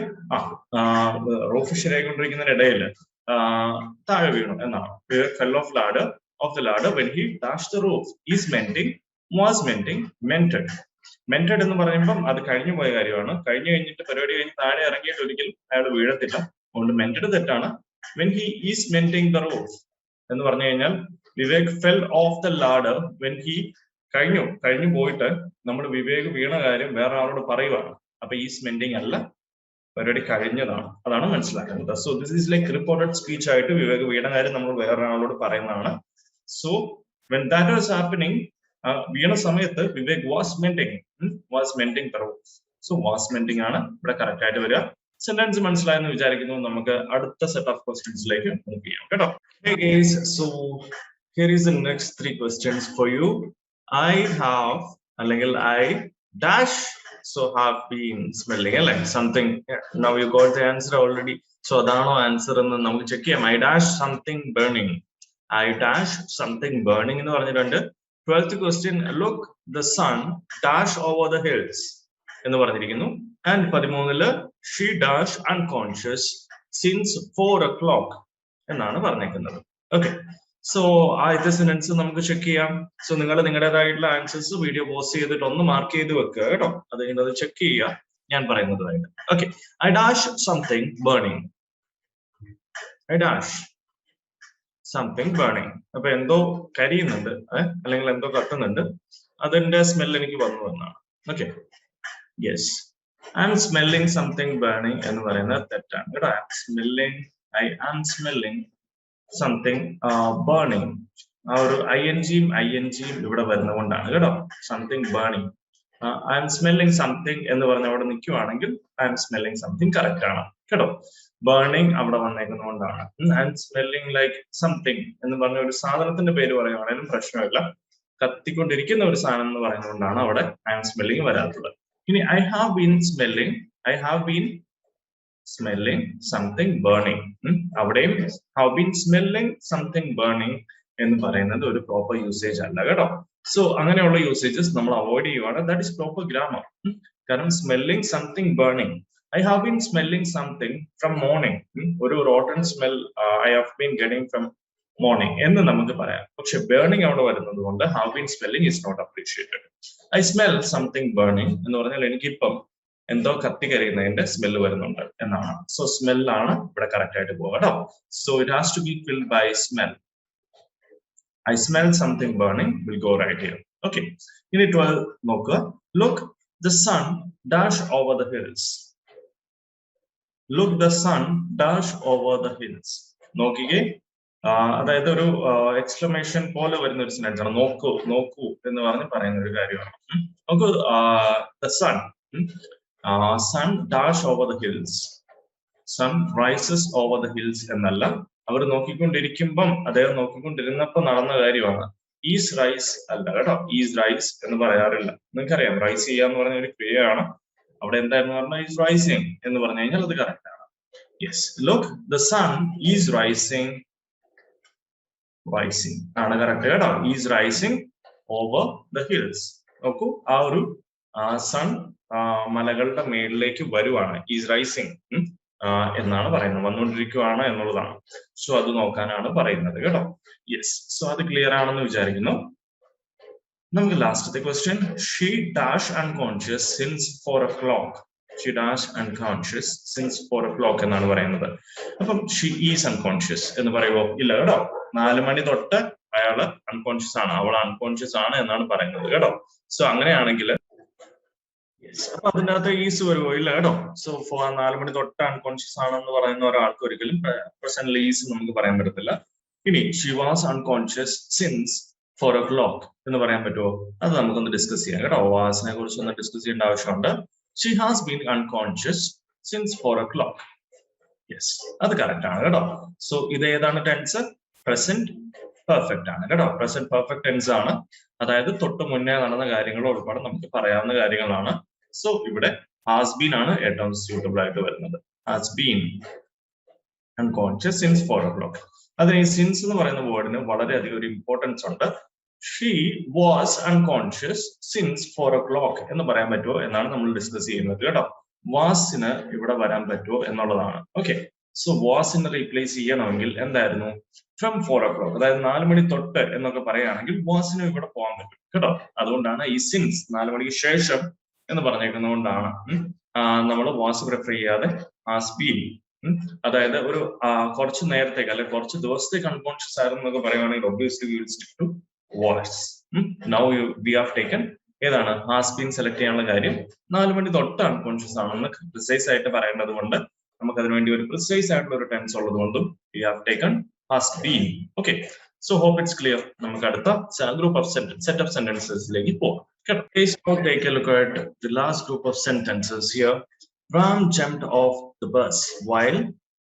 roof ശരിയായിക്കൊണ്ടിരിക്കുന്നതിനിടയിൽ താഴെ വീണു എന്നാണ്. Vivek fell off the ladder when he dash the roof. Is mending, was mending, mended. Mended എന്ന് പറയുമ്പം അത് കഴിഞ്ഞു പോയ കാര്യമാണ്. കഴിഞ്ഞിട്ട് പരിപാടി കഴിഞ്ഞ് താഴെ ഇറങ്ങിയിട്ട് ഒരിക്കലും അയാൾ വീഴത്തില്ല. അതുകൊണ്ട് മെന്റഡ് തെറ്റാണ്. When he is mending the roof എന്ന് പറഞ്ഞു കഴിഞ്ഞാൽ Vivek fell off the ladder when he കഴിഞ്ഞു പോയിട്ട് നമ്മൾ വിവേക് വീണ കാര്യം വേറെ ആളോട് പറയുവാണ്. അപ്പൊ ഈസ് മെന്റിങ് അല്ല, പരിപാടി കഴിഞ്ഞതാണ്. അതാണ് മനസ്സിലാക്കുന്നത്. So this is like reported speech ആയിട്ട് വിവേക് വീണ കാര്യം നമ്മൾ വേറെ ആളോട് പറയുന്നതാണ്. So when that was happening, വീണ സമയത്ത് Vivek was mending the roof. So was mending ആണ് ഇവിടെ കറക്റ്റ് ആയിട്ട് വരിക. സെന്റൻസ് മനസ്സിലായെന്ന് വിചാരിക്കുന്നു. നമുക്ക് അടുത്ത സെറ്റ് ഓഫ് ക്വസ്റ്റ്യൻസിലേക്ക് മൂവ് ചെയ്യാം കേട്ടോ. Hey guys, so here is the next 3 questions for you. I have അല്ലെങ്കിൽ I dash so have been smelling like something. Now you got the answer already. So adano answer എന്ന് നമുക്ക് check ചെയ്യാം. I dash something burning. I dash something burning എന്ന് പറഞ്ഞിട്ടുണ്ട്. 12th question, look the sun dash over the hills എന്ന് പറഞ്ഞിരിക്കുന്നു. And 13ല് she dash unconscious since 4 o'clock. എന്നാണ് പറഞ്ഞേക്കുന്നത്. Okay, so ആദ്യത്തെ സെന്റൻസ് നമുക്ക് ചെക്ക് ചെയ്യാം. സോ നിങ്ങൾ നിങ്ങളുടേതായിട്ടുള്ള ആൻസേഴ്സ് വീഡിയോ പോസ് ചെയ്തിട്ട് ഒന്ന് മാർക്ക് ചെയ്ത് വെക്കുക കേട്ടോ. അത് കഴിഞ്ഞത് ചെക്ക് ചെയ്യുക ഞാൻ പറയുന്നതായിട്ട്. Okay, I dash something burning. I dash something burning. അപ്പൊ എന്തോ കരിയുന്നുണ്ട്, അല്ലെങ്കിൽ എന്തോ കത്തുന്നുണ്ട്, അതിന്റെ സ്മെൽ എനിക്ക് വന്നു എന്നാണ്. Okay, yes, I am smelling something burning എന്ന് പറയുന്നത് തെറ്റാണ് കേട്ടോ. I am smelling something burning. ആ ഒരു ing ഇവിടെ വരുന്നതുകൊണ്ടാണ് കേട്ടോ. Something burning, I am smelling something എന്ന് പറഞ്ഞ അവിടെ നിൽക്കുവാണെങ്കിൽ I am smelling something correct ആണ് കേട്ടോ. ബേണിംഗ് അവിടെ വന്നേക്കുന്നതുകൊണ്ടാണ്. I am smelling like something എന്ന് പറഞ്ഞ ഒരു സാധനത്തിന്റെ പേര് പറയുവാണെങ്കിലും പ്രശ്നമില്ല. കത്തിക്കൊണ്ടിരിക്കുന്ന ഒരു സാധനം എന്ന് പറയുന്നതുകൊണ്ടാണ് അവിടെ ഐ എം സ്മെല്ലിംഗ് വരാത്തത്. ഇനി I have been smelling something burning. അവിടെയും have been smelling something burning എന്ന് പറയുന്നത് ഒരു പ്രോപ്പർ യൂസേജ് അല്ല കേട്ടോ. സോ അങ്ങനെയുള്ള യൂസേജസ് നമ്മൾ അവോയ്ഡ് ചെയ്യുവാണ്. That is proper grammar. കാരണം smelling something burning, I have been smelling something from morning. ഒരു rotten smell I have been getting from morning എന്ന് നമുക്ക് പറയാം. പക്ഷെ ബേണിംഗ് അവിടെ വരുന്നത് കൊണ്ട് have been smelling is not appreciated. I smell something burning എന്ന് പറഞ്ഞാൽ എനിക്കിപ്പം എന്തോ കത്തി കരിയുന്നതിന്റെ സ്മെല്ല് വരുന്നുണ്ട് എന്നാണ്. സോ സ്മെല്ലാണ് ഇവിടെ കറക്റ്റ് ആയിട്ട് പോകുക കേട്ടോ. So it has to be filled by smell. I smell something burning will go right here. Okay. In 12 നോക്കുക. Look, the sun dash over the hills. Look, the sun dash over the hills. നോക്കിക്കേ, അതായത് ഒരു exclamation പോലെ വരുന്ന ഒരു sentence ആണ്. നോക്കൂ എന്ന് പറഞ്ഞ് പറയുന്ന ഒരു കാര്യമാണ്. നോക്കൂ, the sun dash over the hills. Sun rises over the hills എന്നല്ല, അവർ നോക്കിക്കൊണ്ടിരിക്കുമ്പം അദ്ദേഹം നോക്കിക്കൊണ്ടിരുന്നപ്പോ നടന്ന കാര്യമാണ്. ഈസ് റൈസ് അല്ല കേട്ടോ. ഈസ് റൈസ് എന്ന് പറയാറില്ല. നിങ്ങൾക്കറിയാം, റൈസ് ചെയ്യാന്ന് പറഞ്ഞ ഒരു ക്രിയയാണ്. അവിടെ എന്തായിരുന്നു പറഞ്ഞാൽ ഈസ് റൈസിങ് എന്ന് പറഞ്ഞു കഴിഞ്ഞാൽ അത് കറക്റ്റ് ആണ്. Yes, look, the sun is rising ആണ് കറക്റ്റ് കേട്ടോ. Is rising over the hills. നോക്കൂ, ആ ഒരു സൺ മലകളുടെ മേളിലേക്ക് വരുവാണ്. ഈസ് റൈസിങ് എന്നാണ് പറയുന്നത്, വന്നുകൊണ്ടിരിക്കുകയാണ് എന്നുള്ളതാണ്. സോ അത് നോക്കാനാണ് പറയുന്നത് കേട്ടോ. യെസ്, സോ അത് ക്ലിയർ ആണെന്ന് വിചാരിക്കുന്നു. നമുക്ക് ലാസ്റ്റത്തെ question. She dash unconscious since 4 o'clock. She dash unconscious since 4 o'clock എന്നാണ് പറയുന്നത്. അപ്പം ഷീ ഈസ് അൺകോൺഷ്യസ് എന്ന് പറയുമോ? ഇല്ല കേട്ടോ. 4 മണി തൊട്ട് അയാള് അൺകോൺഷ്യസ് ആണ്, അവൾ അൺകോൺഷ്യസ് ആണ് എന്നാണ് പറയുന്നത് കേട്ടോ. സോ അങ്ങനെയാണെങ്കിൽ അപ്പൊ അതിൻ്റെ അകത്ത് ഈസ് വരുമോ? ഇല്ല കേട്ടോ. സോ 4 മണി തൊട്ട് അൺകോൺഷ്യസ് ആണെന്ന് പറയുന്ന ഒരാൾക്ക് ഒരിക്കലും പ്രസന്റ് ഈസ് നമുക്ക് പറയാൻ പറ്റത്തില്ല. ഇനി she was unconscious since 4 o'clock എന്ന് പറയാൻ പറ്റുമോ? അത് നമുക്കൊന്ന് ഡിസ്കസ് ചെയ്യാം കേട്ടോ. വാസിനെ കുറിച്ച് ഒന്ന് ഡിസ്കസ് ചെയ്യേണ്ട ആവശ്യമുണ്ട്. She has been unconscious since 4 o'clock. Yes, അത് കറക്റ്റ് ആണ് കേട്ടോ. സോ ഇത് ഏതാണ് ടെൻസ്? പ്രസന്റ് പെർഫെക്റ്റ് ആണ് കേട്ടോ. പ്രസന്റ് പെർഫെക്റ്റ് ടെൻസ് ആണ്. അതായത് തൊട്ട് മുന്നേ നടന്ന കാര്യങ്ങൾ ഉൾപ്പെടെ നമുക്ക് പറയാവുന്ന കാര്യങ്ങളാണ്. സോ ഇവിടെ ഹാസ് ബീൻ ആണ് ഏറ്റവും സ്യൂട്ടബിൾ ആയിട്ട് വരുന്നത്. Has been unconscious since 4 o'clock. അതിന് ഈ സിൻസ് എന്ന് പറയുന്ന വേർഡിന് വളരെയധികം ഒരു ഇമ്പോർട്ടൻസ് ഉണ്ട്. She was unconscious since 4 o'clock എന്ന് പറയാൻ പറ്റുമോ എന്നാണ് നമ്മൾ ഡിസ്കസ് ചെയ്യുന്നത് കേട്ടോ. വാസിന് ഇവിടെ വരാൻ പറ്റുമോ എന്നുള്ളതാണ്. ഓക്കെ, സോ വാസിനെ റീപ്ലേസ് ചെയ്യണമെങ്കിൽ എന്തായിരുന്നു? ഫ്രം 4 o'clock, അതായത് 4 മണി തൊട്ട് എന്നൊക്കെ പറയുകയാണെങ്കിൽ വാസിന് ഇവിടെ പോകാൻ പറ്റും കേട്ടോ. അതുകൊണ്ടാണ് ഈ സിൻസ് 4 മണിക്ക് ശേഷം എന്ന് പറഞ്ഞേക്കുന്നതുകൊണ്ടാണ് നമ്മൾ വാസ് പ്രിഫർ ചെയ്യാതെ ഹാസ് ബീൻ, അതായത് ഒരു കുറച്ച് നേരത്തേക്ക് അല്ലെങ്കിൽ കുറച്ച് ദിവസത്തേക്ക് അൺകോൺഷ്യസ് ആയിരുന്നു എന്നൊക്കെ പറയുകയാണെങ്കിൽ obviously we will stick to was. Now we have taken ഏതാണ്? ഹാസ് ബീൻ സെലക്ട് ചെയ്യാനുള്ള കാര്യം 4 മണി തൊട്ട് അൺകോൺഷ്യസ് ആണെന്ന് പ്രിസൈസ് ആയിട്ട് പറയേണ്ടത് കൊണ്ട് നമുക്ക് അതിനുവേണ്ടി ഒരു പ്രിസൈസ് ആയിട്ടുള്ള ഒരു ടെൻസ് ഉള്ളത് കൊണ്ടും we have taken has been. Okay, so hope it's clear. നമുക്ക് അടുത്ത ഗ്രൂപ്പ് ഓഫ് സെറ്റ് ഓഫ് സെന്റൻസസിലേക്ക് പോകാം. Okay, so take a look at the last group of sentences here. Ram jumped off the bus while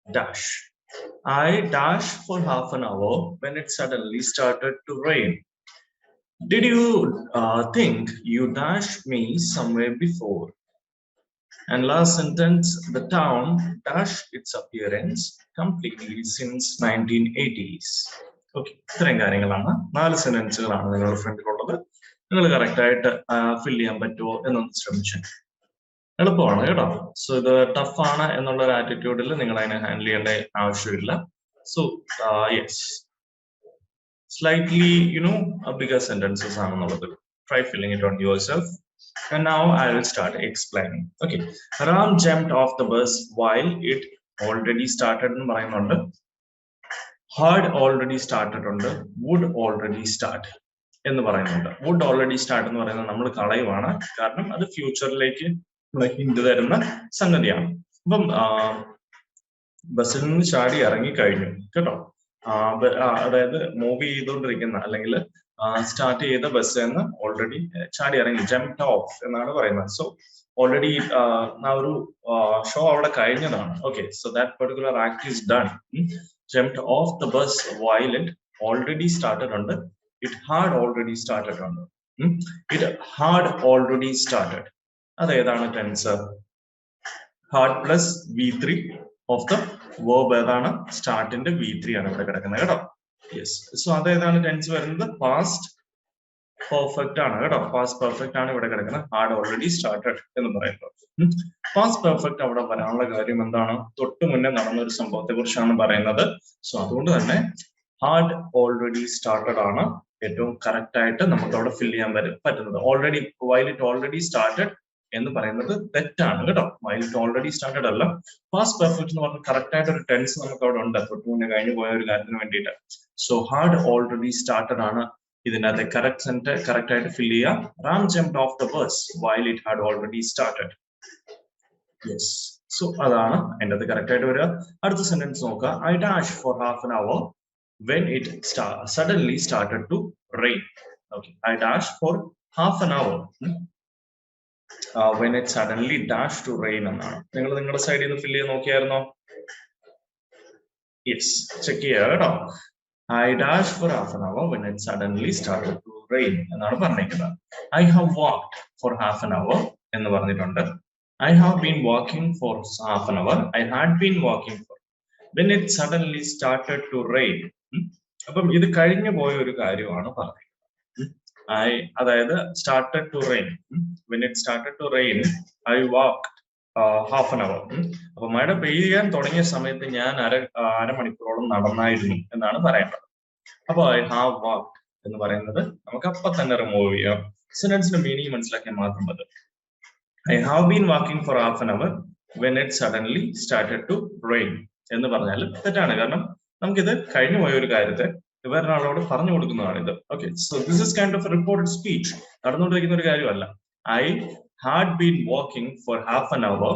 dash. I dashed for half an hour when it suddenly started to rain. Did you think you dashed me somewhere before? And last sentence, the town dashed its appearance completely since 1980s. Okay, ഇത്രയും കാര്യങ്ങളാണ്, 4 സെന്റൻസുകളാണ് നിങ്ങളുടെ ഫ്രണ്ടിലുള്ളത്. നിങ്ങൾ correct ആയിട്ട് ഫിൽ ചെയ്യാൻ പറ്റുമോ എന്നൊന്ന് ശ്രമിച്ചു. എളുപ്പമാണ് കേട്ടോ. സോ ഇത് ടഫ് ആണ് എന്നുള്ള ഒരു ആറ്റിറ്റ്യൂഡിൽ നിങ്ങൾ അതിനെ ഹാൻഡിൽ ചെയ്യേണ്ട ആവശ്യമില്ല. So yes, slightly, a bigger sentences ആണെന്നുള്ളത്. Try filling it on yourself. And now I will start explaining. Okay. Ram jumped off the bus while it already started എന്ന് പറയുന്നുണ്ട്. Had already started ഉണ്ട്. Would already start എന്ന് പറയുന്നുണ്ട്. Would already start എന്ന് പറയുന്നത് നമ്മൾ കളയുവാണ്. കാരണം അത് ഫ്യൂച്ചറിലേക്ക് ഹിന്റ് തരുന്ന സംഗതിയാണ്. അപ്പം ബസ്സിൽ നിന്ന് ചാടി ഇറങ്ങി കഴിഞ്ഞു കേട്ടോ. അതായത് മൂവ് ചെയ്തുകൊണ്ടിരിക്കുന്ന അല്ലെങ്കിൽ സ്റ്റാർട്ട് ചെയ്ത ബസ് എന്ന് ഓൾറെഡി ചാടി ഇറങ്ങി, ജംപ്ഡ് ഓഫ് എന്നാണ് പറയുന്നത്. സോ ഓൾറെഡി ആ ഒരു ഷോ അവിടെ കഴിഞ്ഞതാണ്. Okay, so that particular act is done. Jumped off the bus while it already started ഉണ്ട്. ഇറ്റ് ഹാഡ് ഓൾറെഡി സ്റ്റാർട്ടഡ് ഉണ്ട്. It had already started. അത് ഏതാണ് tense? Had plus V3 of the verb ഏതാണ്? സ്റ്റാർട്ടിന്റെ V3 ആണ് ഇവിടെ കിടക്കുന്നത് കേട്ടോ. യെസ്, സോ അത് ഏതാണ് ടെൻസ് വരുന്നത്? പാസ്റ്റ് പെർഫെക്റ്റ് ആണ് കേട്ടോ. പാസ്റ്റ് പെർഫെക്റ്റ് ആണ് ഇവിടെ കിടക്കുന്നത്. ഹാഡ് ഓൾറെഡി സ്റ്റാർട്ടഡ് എന്ന് പറയുമ്പോൾ പാസ്റ്റ് പെർഫെക്റ്റ് അവിടെ വരാനുള്ള കാര്യം എന്താണ്? തൊട്ട് മുന്നേ നടന്ന ഒരു സംഭവത്തെ കുറിച്ചാണ് പറയുന്നത്. സോ അതുകൊണ്ട് തന്നെ ഹാഡ് ഓൾറെഡി സ്റ്റാർട്ടഡ് ആണ് ഏറ്റവും കറക്റ്റ് ആയിട്ട് നമുക്ക് അവിടെ ഫിൽ ചെയ്യാൻ പറ്റുന്നത്. Already while it already started എന്ന് പറയുന്നത് തെറ്റാണ് കേട്ടോ. വൈൽ ഇറ്റ് ഓൾറെഡി സ്റ്റാർട്ടഡ് അല്ല. പാസ്റ്റ് പെർഫെക്റ്റ് എന്ന് പറഞ്ഞാൽ കറക്റ്റ് ആയിട്ട് ഒരു ടെൻസ് നമുക്ക് അവിടെ ഉണ്ട്, തൊട്ട് മുന്നേ കഴിഞ്ഞു പോയ ഒരു കാര്യത്തിന് വേണ്ടിയിട്ട്. സോ ഹാഡ് ഓൾറെഡി സ്റ്റാർട്ടഡ് ആണ് ഇതിനകത്ത് കറക്റ്റ് ആയിട്ട് ഫിൽ ചെയ്യാം. Ram jumped off the bus while it had already started. Yes, so അതാണ് എൻ്റെ അത് കറക്റ്റ് ആയിട്ട് വരിക. അടുത്ത സെന്റൻസ് നോക്കുക. I dash for half an hour when it suddenly started to rain. Okay, I dashed for half an hour when it suddenly dashed to rain എന്നാണ്. നിങ്ങൾ നിങ്ങളുടെ സൈഡിൽ നിന്ന് ഫില്ല് ചെയ്ത് നോക്കിയായിരുന്നോ? യെസ്, ചെക്ക് ചെയ്യുക കേട്ടോ. I dashed for half an hour when it suddenly started to rain എന്നാണ് പറഞ്ഞിരിക്കുന്നത്. I have walked for half an hour എന്ന് പറഞ്ഞിട്ടുണ്ട്. I have been walking for half an hour. I had been walking for when it suddenly started to rain. അപ്പം ഇത് കഴിഞ്ഞു പോയ ഒരു കാര്യമാണ് പറഞ്ഞത്. അതായത് started to rain. when it started to rain I walked half an hour. അപ്പൊ മഴ പെയ്യാൻ തുടങ്ങിയ സമയത്ത് ഞാൻ അരമണിക്കൂറോളം നടന്നായിരുന്നു എന്നാണ് പറയുന്നത്. അപ്പൊ I have walked എന്ന് പറയുന്നത് നമുക്ക് അപ്പൊ തന്നെ റിമൂവ് ചെയ്യാം. സെന്റൻസിന്റെ മീനിങ് മനസ്സിലാക്കാൻ മാത്രം മതി. I have been walking for half an hour when it suddenly started to rain എന്ന് പറഞ്ഞാൽ തെറ്റാണ്. കാരണം നമുക്കിത് കഴിഞ്ഞു പോയ ഒരു കാര്യത്തെ വേറൊരാളോട് പറഞ്ഞു കൊടുക്കുന്നതാണ് ഇത്. Okay, so this is kind of reported speech. നടന്നുകൊണ്ടിരിക്കുന്ന ഒരു കാര്യമല്ല. I had been walking for half an hour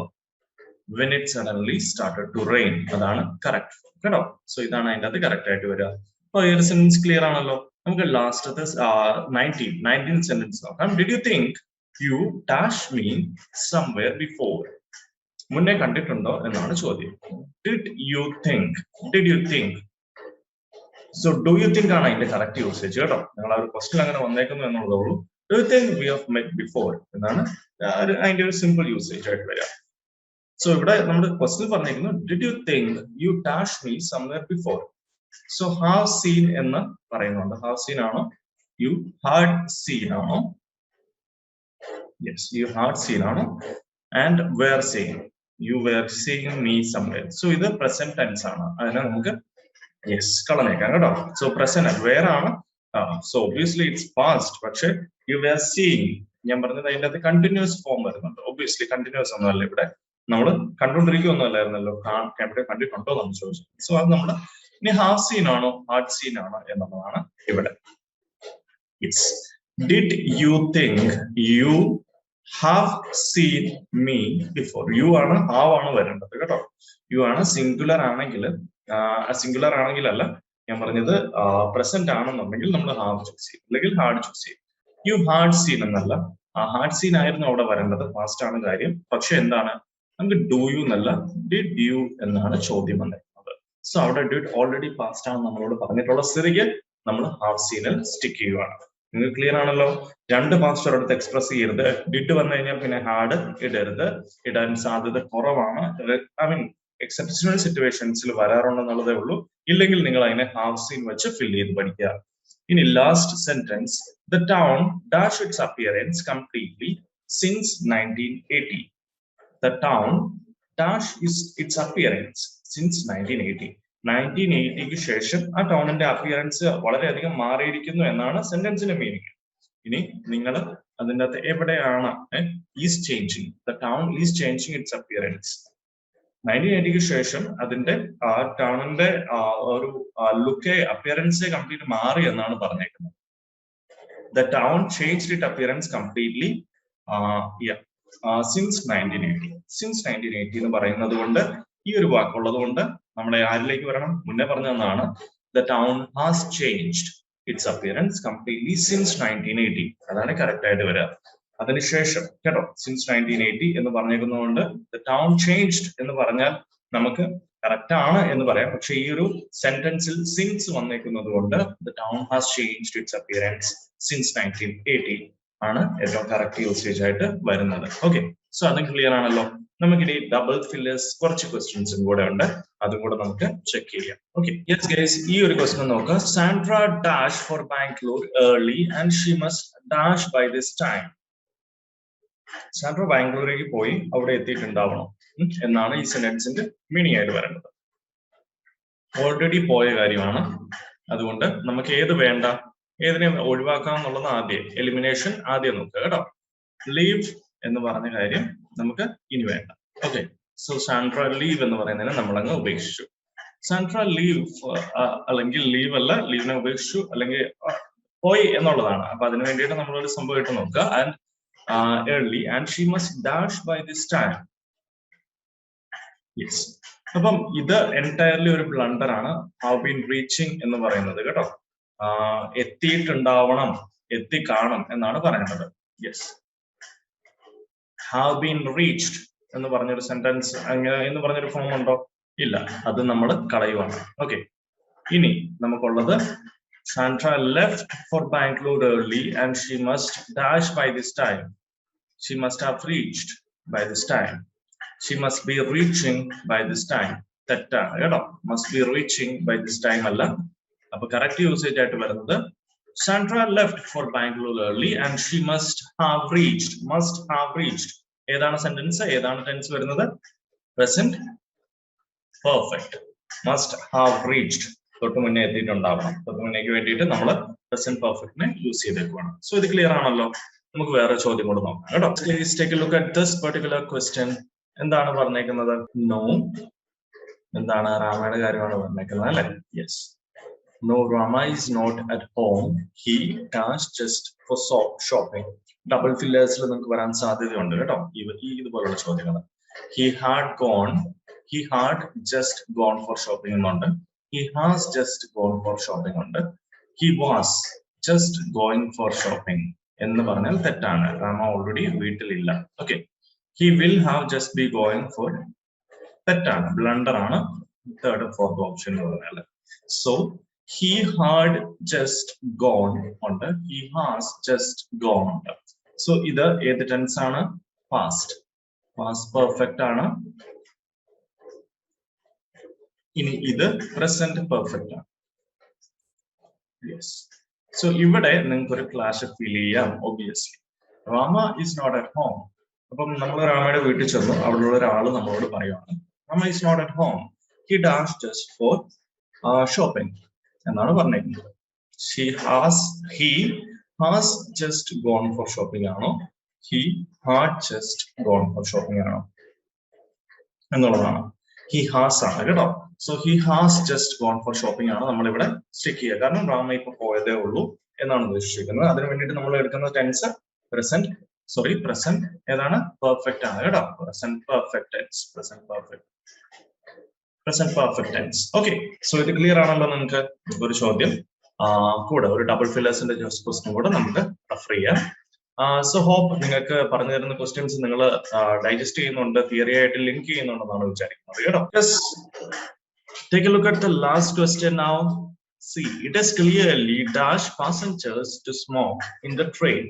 when it suddenly started to rain. അതാണ് കറക്റ്റ് കേട്ടോ. സോ ഇതാണ് അതിൻ്റെ അത് കറക്റ്റ് ആയിട്ട് വരിക. അപ്പൊ ഈ ഒരു സെന്റൻസ് ക്ലിയർ ആണല്ലോ. നമുക്ക് ലാസ്റ്റത്തെ 19th സെന്റൻസ് നോക്കാം. Did you think you dash me somewhere before? മുന്നേ കണ്ടിട്ടുണ്ടോ എന്നാണ് ചോദ്യം. Did you think. So do you think ആണ് അതിന്റെ കറക്റ്റ് യൂസേജ് കേട്ടോ. നിങ്ങൾ ആ ഒരു ക്വസ്റ്റ്യൻ അങ്ങനെ വന്നേക്കുന്നു എന്നുള്ളതേ ഉള്ളൂ. Do you think we have met before എന്നാണ് അതിന്റെ ഒരു സിമ്പിൾ യൂസേജ് ആയിട്ട് വരിക. സോ ഇവിടെ നമ്മുടെ ക്വസ്റ്റ്യൻ പറഞ്ഞിരിക്കുന്നു did you think you dash me somewhere before. So have seen എന്ന് പറയുന്നുണ്ട്. ഹാവ് സീൻ ആണോ? യു ഹാഡ് സീൻ ആണോ? യെസ്, യു ഹാഡ് സീൻ ആണോ? And were seeing, you were seeing me somewhere. So ഇത് present tense ആണ്. അതിനെ നമുക്ക് yes കളഞ്ഞേക്കാം കേട്ടോ. സോ പ്രസന്റ് വേർ ആണ്. So obviously it's past. പക്ഷെ യു വേർ സീയിങ്, ഞാൻ പറഞ്ഞത് അതിൻ്റെ അകത്ത് കണ്ടിന്യൂസ് ഫോം വരുന്നുണ്ട്. ഒബ്വിയസ്ലി കണ്ടിന്യൂസ് ഒന്നുമല്ല ഇവിടെ. നമ്മൾ കണ്ടുകൊണ്ടിരിക്കുകയൊന്നുമല്ലായിരുന്നല്ലോ. കണ്ടിട്ടുണ്ടോ എന്ന് ചോദിച്ചു. സോ അത് നമ്മൾ ഇനി ഹാവ് സീൻ ആണോ ഹാഡ് സീൻ ആണോ എന്നുള്ളതാണ് ഇവിടെ. It's did you think you have seen me before. You ആണ് ഹാവ് ആണ് വരേണ്ടത് കേട്ടോ. യു ആണ് സിംഗുലർ ആണെങ്കിൽ അല്ല ഞാൻ പറഞ്ഞത്. പ്രസന്റ് ആണെന്നുണ്ടെങ്കിൽ നമ്മൾ ഹാവ് ചൂസ് ചെയ്യും അല്ലെങ്കിൽ ഹാഡ് ചൂസ് ചെയ്യും. യു ഹാഡ് സീൻ എന്നല്ല, ഹാഡ് സീൻ ആയിരുന്നു അവിടെ വരേണ്ടത്. പാസ്റ്റ് ആണ് കാര്യം. പക്ഷെ എന്താണ്, നമുക്ക് ഡു യു എന്നല്ല ഡിഡ് യു എന്നാണ് ചോദ്യം വന്നിരുന്നത്. സോ അവിടെ ഡിഡ് ഓൾറെഡി പാസ്റ്റ് ആണ് നമ്മളോട് പറഞ്ഞിട്ടുള്ള സ്ഥിതിക്ക് നമ്മൾ ഹാവ് സീനിൽ സ്റ്റിക്ക് ചെയ്യുവാണ്. നിങ്ങൾക്ക് ക്ലിയർ ആണല്ലോ. രണ്ട് പാസ്റ്റ് ഒരിടത്ത് എക്സ്പ്രസ് ചെയ്യരുത്. ഡിഡ് വന്നു കഴിഞ്ഞാൽ പിന്നെ ഹാഡ് ഇടരുത്. ഇടാൻ സാധ്യത കുറവാണ്. ഐ മീൻ എക്സെപ്ഷണൽ സിറ്റുവേഷൻസിൽ വരാറുണ്ടെന്നുള്ളതേ ഉള്ളൂ. ഇല്ലെങ്കിൽ നിങ്ങൾ അതിനെ ഹാവ് സീൻ വെച്ച് ഫിൽ ചെയ്ത് പഠിക്കുക. ഇനി last sentence, the town dash it's appearance completely since 1980. The town dash is its appearance since 1980. 1980 ശേഷം ആ ടൗണിന്റെ അപ്പിയറൻസ് വളരെയധികം മാറിയിരിക്കുന്നു എന്നാണ് സെന്റൻസിന്റെ മീനിങ്. ഇനി നിങ്ങൾ അതിൻ്റെ അകത്ത് എവിടെയാണ് is changing, the town is changing it's appearance. 1980 ശേഷം അതിന്റെ ടൗണിന്റെ ഒരു ലുക്ക് അപ്പിയറൻസ് കംപ്ലീറ്റ് മാറി എന്നാണ് പറഞ്ഞേക്കുന്നത്. The town changed its appearance completely since 1980. Since 1980 എന്ന് പറയുന്നത് കൊണ്ട് ഈ ഒരു വാക്കുള്ളത് കൊണ്ട് നമ്മളെ ആരിലേക്ക് വരണം? മുന്നേ പറഞ്ഞതാണ് the town has changed its appearance completely since 1980. അതാണ് കറക്റ്റ് ആയിട്ട് വരിക. അതിനുശേഷം കേട്ടോ, since 1980 എന്ന് പറഞ്ഞേക്കുന്നതുകൊണ്ട് the town changed എന്ന് പറഞ്ഞാൽ നമുക്ക് കറക്റ്റ് ആണ് എന്ന് പറയാം. പക്ഷെ ഈ ഒരു സെന്റൻസിൽ സിൻസ് വന്നേക്കുന്നത് കൊണ്ട് the town has changed its appearance since 1980 ആണ് ഏറ്റവും കറക്റ്റ് യൂസേജ് ആയിട്ട് വരുന്നത്. ഓക്കെ, സോ അതും ക്ലിയർ ആണല്ലോ. നമുക്കിനി ഡബിൾ ഫില്ലേഴ്സ് കുറച്ച് ക്വസ്റ്റ്യൻസും കൂടെ ഉണ്ട്, അതും കൂടെ നമുക്ക് ചെക്ക് ചെയ്യാം. ഓക്കെ, യെസ് ഗൈസ്, ഈ ഒരു ക്വസ്റ്റ്യൻ നോക്കുക. Sandra dash for Bangalore early and she must dash by this time. Sandra ബാംഗ്ലൂരേക്ക് പോയി അവിടെ എത്തിയിട്ടുണ്ടാവണം എന്നാണ് ഈ സെന്റൻസിന്റെ മീനിങ് ആയിട്ട് വരുന്നത്. ഓൾറെഡി പോയ കാര്യമാണ്, അതുകൊണ്ട് നമുക്ക് ഏത് വേണ്ട, ഏതിനെ ഒഴിവാക്കാം എന്നുള്ളത് ആദ്യം എലിമിനേഷൻ ആദ്യം നോക്കുക കേട്ടോ. ലീവ് എന്ന് പറഞ്ഞ കാര്യം നമുക്ക് ഇനി വേണ്ട. ഓക്കെ, സോ സാൻഡ്ര ലീവ് എന്ന് പറയുന്നതിനെ നമ്മളങ്ങ് ഉപേക്ഷിച്ചു. സാൻഡ്ര ലീവ് അല്ലെങ്കിൽ ലീവ് അല്ല, ലീവിനെ ഉപേക്ഷിച്ചു അല്ലെങ്കിൽ പോയി എന്നുള്ളതാണ്. അപ്പൊ അതിന് വേണ്ടിയിട്ട് നമ്മളൊരു സംഭവം ഇട്ട് നോക്കുക. And early and she must dash by this time. Yes. അപ്പം ഇത് എൻറ്റയർലി ഒരു ബ്ലണ്ടർ ആണ്. ഹാവ് ബീൻ റീച്ചിങ് എന്ന് പറയുന്നത് കേട്ടോ. എത്തിയിട്ടുണ്ടാവണം, എത്തിക്കാണും എന്നാണ് പറയുന്നത്. യെസ്, ഹാവ് ബീൻ റീച്ച്ഡ് എന്ന് പറഞ്ഞൊരു സെന്റൻസ് അങ്ങനെ എന്ന് പറഞ്ഞൊരു ഫോം ഉണ്ടോ? ഇല്ല, അത് നമ്മൾ കളയുവാണ്. ഓക്കെ, ഇനി നമുക്കുള്ളത് Sandra left for Bangalore early and she must dash by this time. She must have reached by this time. She must be reaching by this time. തെറ്റാണ് കേട്ടോ. must be reaching by this time അല്ല. അപ്പൊ correct usage ആയിട്ട് വരുന്നത് Sandra left for Bangalore early and she must have reached. Must have reached ഏതാണ് sentence, ഏതാണ് tense വരുന്നത്? Present perfect. Must have reached തൊട്ട് മുന്നേ എത്തിയിട്ടുണ്ടാവണം. തൊട്ട് മുന്നേക്ക് വേണ്ടിയിട്ട് നമ്മൾ പ്രസന്റ് പെർഫെക്റ്റിനെ യൂസ് ചെയ്തേക്കുവാണ്. സോ ഇത് ക്ലിയർ ആണല്ലോ. നമുക്ക് വേറെ ചോദ്യം കൂടെ നോക്കാം കേട്ടോ. Please take a look at this particular question. എന്താണ് പറഞ്ഞേക്കുന്നത്? No. എന്താണ്? രാമയുടെ കാര്യമാണ് പറഞ്ഞേക്കുന്നത് അല്ലെ? Yes. No, Rama is not at home. He dash just for shopping. Double ഫില്ലേഴ്സിൽ നിങ്ങൾക്ക് വരാൻ സാധ്യതയുണ്ട് കേട്ടോ ഈ ഇതുപോലുള്ള ചോദ്യങ്ങൾ. He had just gone for shopping എന്നുണ്ട്. He has just gone for shopping ഉണ്ട്. He was just going for shopping എന്ന് പറഞ്ഞാൽ തെറ്റാണ്. രാമ ഓൾറെഡി വീട്ടിലില്ല. Okay, he will have just be going for തെറ്റാണ്, ബ്ലണ്ടർ ആണ് തേർഡ് ഫോർത്ത് ഓപ്ഷൻ എന്ന് പറഞ്ഞാൽ. So he had just gone ഉണ്ട്, he has just gone ഉണ്ട്. സോ ഇത് ഏത് ടെൻസ് ആണ്? പാസ്റ്റ് പെർഫെക്റ്റ് ആണ്. ഇനി ഇത് പ്രസന്റ് പെർഫെക്റ്റ് ആണ്. യെസ്, സോ ഇവിടെ നിങ്ങൾക്ക് ഒരു ക്ലാഷ് ഫീൽ ചെയ്യാം. Obviously Rama is not at home. അപ്പം നമ്മൾ രാമയുടെ വീട്ടിൽ ചെന്നു, അവിടെയുള്ള ഒരാള് നമ്മളോട് പറയുവാണ് Rama is not at home, he dash just for shopping എന്നാണ് പറഞ്ഞിരിക്കുന്നത്. he has just gone for shopping ആണോ, he had just gone for shopping ആണോ എന്നുള്ളതാണ്. he has ആണ് കേട്ടോ. So he has just gone for shopping ആണ് നമ്മളിവിടെ സ്റ്റിക്ക് ചെയ്യുക. കാരണം രാമ ഇപ്പൊ പോയതേ ഉള്ളൂ എന്നാണ് ഉദ്ദേശിക്കുന്നത്. അതിനു വേണ്ടിയിട്ട് നമ്മൾ എടുക്കുന്ന ടെൻസ് പ്രസന്റ് ഏതാണ്? പെർഫെക്റ്റ് ആണ് കേട്ടോ. Present perfect tense. Okay, so ഇത് ക്ലിയർ ആണല്ലോ. നിങ്ങൾക്ക് ഒരു ചോദ്യം കൂടെ, ഒരു ഡബിൾ ഫില്ലേഴ്സിന്റെ ക്വസ്റ്റ്യൻ കൂടെ നമുക്ക് റെഫർ ചെയ്യാം. സോ ഹോപ്പ് നിങ്ങൾക്ക് പറഞ്ഞു തരുന്ന ക്വസ്റ്റ്യൻസ് നിങ്ങൾ ഡൈജസ്റ്റ് ചെയ്യുന്നുണ്ട്, തിയറി ആയിട്ട് ലിങ്ക് ചെയ്യുന്നുണ്ടെന്നാണ് വിചാരിക്കുന്നത് കേട്ടോ. Take a look at the last question now. See, it is clearly dash passengers to smoke in the train.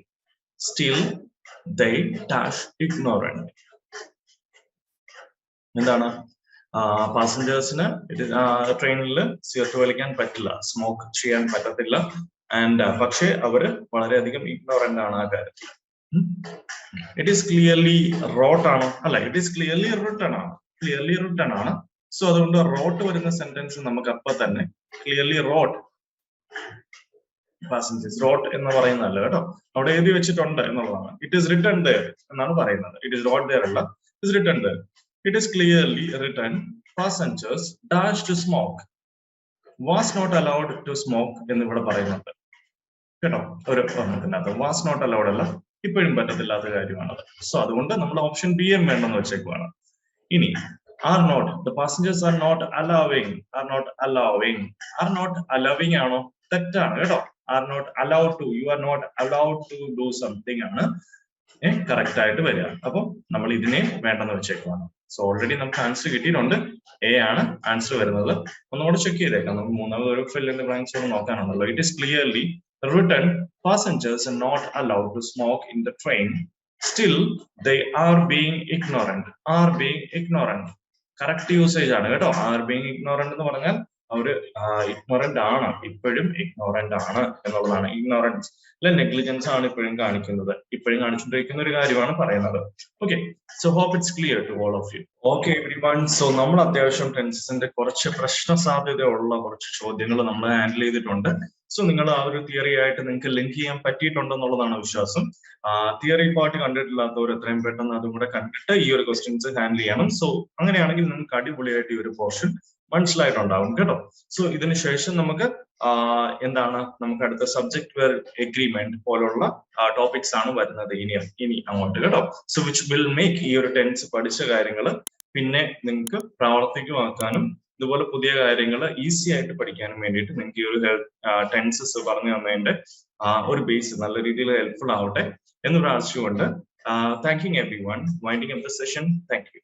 Still, they dash ignorant. എന്താണ്? പാസഞ്ചേഴ്സിന് ട്രെയിനിൽ സിഗരറ്റ് വലിക്കാൻ പറ്റില്ല, സ്മോക്ക് ചെയ്യാൻ പറ്റത്തില്ല. ആൻഡ് പക്ഷെ അവര് വളരെയധികം ഇഗ്നോറന്റ് ആണ് ആ കാര്യത്തിൽ. ഇറ്റ് ഈസ് ക്ലിയർലി റോട്ട് ആണോ? അല്ല, ഇറ്റ് ഈസ് ക്ലിയർലി റിട്ടൺ ആണ്. സോ അതുകൊണ്ട് റോട്ട് വരുന്ന സെന്റൻസ് നമുക്ക് അപ്പൊ തന്നെ ക്ലിയർലി റോട്ട് പാസഞ്ചേഴ്സ് റോട്ട് എന്ന് പറയുന്നതല്ല കേട്ടോ, അവിടെ എഴുതി വെച്ചിട്ടുണ്ട് എന്നുള്ളതാണ്. ഇറ്റ് ഈസ് റിട്ടൺ ദർ എന്നാണ് പറയുന്നത്. ഇറ്റ് ഈസ് റോട്ട് ദർ അല്ല, it is written there. It is clearly written passengers dash to smoke was not allowed to smoke എന്നിവിടെ പറയുന്നുണ്ട് കേട്ടോ. ഒരു ഓർമ്മത്തിനകത്ത് വാസ് നോട്ട് അലൗഡ് അല്ല, ഇപ്പോഴും പറ്റത്തില്ലാത്ത കാര്യമാണത്. സോ അതുകൊണ്ട് നമ്മൾ ഓപ്ഷൻ ബി എം വേണമെന്ന് വെച്ചേക്കുവാണ്. ഇനി are not, the passengers are not allowing, are not allowing, are not allowing ആണോ? തെറ്റാണ് കേട്ടോ. Are not allowed to, you are not allowed to do something ആണ് കറക്റ്റ് ആയിട്ട് വരിക. അപ്പം നമ്മൾ ഇതിനെ വേണ്ടെന്ന് വെച്ചേക്കുവാണ്. സോ ഓൾറെഡി നമുക്ക് ആൻസർ കിട്ടിയിട്ടുണ്ട്, എ ആണ് ആൻസർ വരുന്നത്. ഒന്നുകൂടെ ചെക്ക് ചെയ്തേക്കാം, നമുക്ക് മൂന്നാമത് ഒരു ഫിൽ ഇൻ ദി ബ്ലാങ്ക്സ് കൂടെ നോക്കാനുണ്ടല്ലോ. It is clearly written passengers are not allowed to smoke in the train, still they are being ignorant. Are being ignorant correct usage ആണ് കേട്ടോ. ആർ ബീങ് ഇഗ്നോറന്റ് എന്ന് പറഞ്ഞാൽ അവര് ഇഗ്നോറന്റ് ആണ്, ഇപ്പോഴും ignorant ആണ് എന്നുള്ളതാണ്. ഇഗ്നോറൻസ് അല്ലെ നെഗ്ലിജൻസ് ആണ് ഇപ്പോഴും കാണിക്കുന്നത്, ഇപ്പോഴും കാണിച്ചുകൊണ്ടിരിക്കുന്ന ഒരു കാര്യമാണ് പറയുന്നത്. Okay, so hope it's clear to all of you. Okay everyone, so നമ്മൾ അത്യാവശ്യം ടെൻസസിന്റെ കുറച്ച് പ്രശ്ന സാധ്യതയുള്ള കുറച്ച് ചോദ്യങ്ങൾ നമ്മൾ ഹാൻഡിൽ ചെയ്തിട്ടുണ്ട്. സോ നിങ്ങൾ ആ ഒരു തിയറി ആയിട്ട് നിങ്ങൾക്ക് ലിങ്ക് ചെയ്യാൻ പറ്റിയിട്ടുണ്ടെന്നുള്ളതാണ് വിശ്വാസം. തിയറി പാർട്ട് കണ്ടിട്ടില്ലാത്തവർ എത്രയും പെട്ടെന്ന് അതും കൂടെ കണ്ടിട്ട് ഈ ഒരു ക്വസ്റ്റ്യൻസ് ഹാൻഡിൽ ചെയ്യണം. സോ അങ്ങനെയാണെങ്കിൽ നിങ്ങൾക്ക് അടിപൊളിയായിട്ട് ഈ ഒരു പോർഷൻ മനസ്സിലായിട്ടുണ്ടാവും കേട്ടോ. സോ ഇതിന് ശേഷം നമുക്ക് എന്താണ്, നമുക്ക് അടുത്ത സബ്ജക്ട് വെയർ എഗ്രിമെന്റ് പോലുള്ള ടോപ്പിക്സ് ആണ് വരുന്നത് ഇനി അങ്ങോട്ട് കേട്ടോ. സോ വിച്ച് വിൽ മേക്ക് ഈ ഒരു ടെൻസ് പഠിച്ച കാര്യങ്ങൾ പിന്നെ നിങ്ങൾക്ക് പ്രാവർത്തികമാക്കാനും ഇതുപോലെ പുതിയ കാര്യങ്ങൾ ഈസി ആയിട്ട് പഠിക്കാനും വേണ്ടിയിട്ട് നിങ്ങൾക്ക് ഈ ഒരു ടെൻസസ് പറഞ്ഞു തന്നതിന്റെ ഒരു ബേസ് നല്ല രീതിയിൽ ഹെൽപ്ഫുൾ ആവട്ടെ എന്ന് പ്രാർത്ഥിച്ചുകൊണ്ട് thanking everyone, winding up the session. Thank you.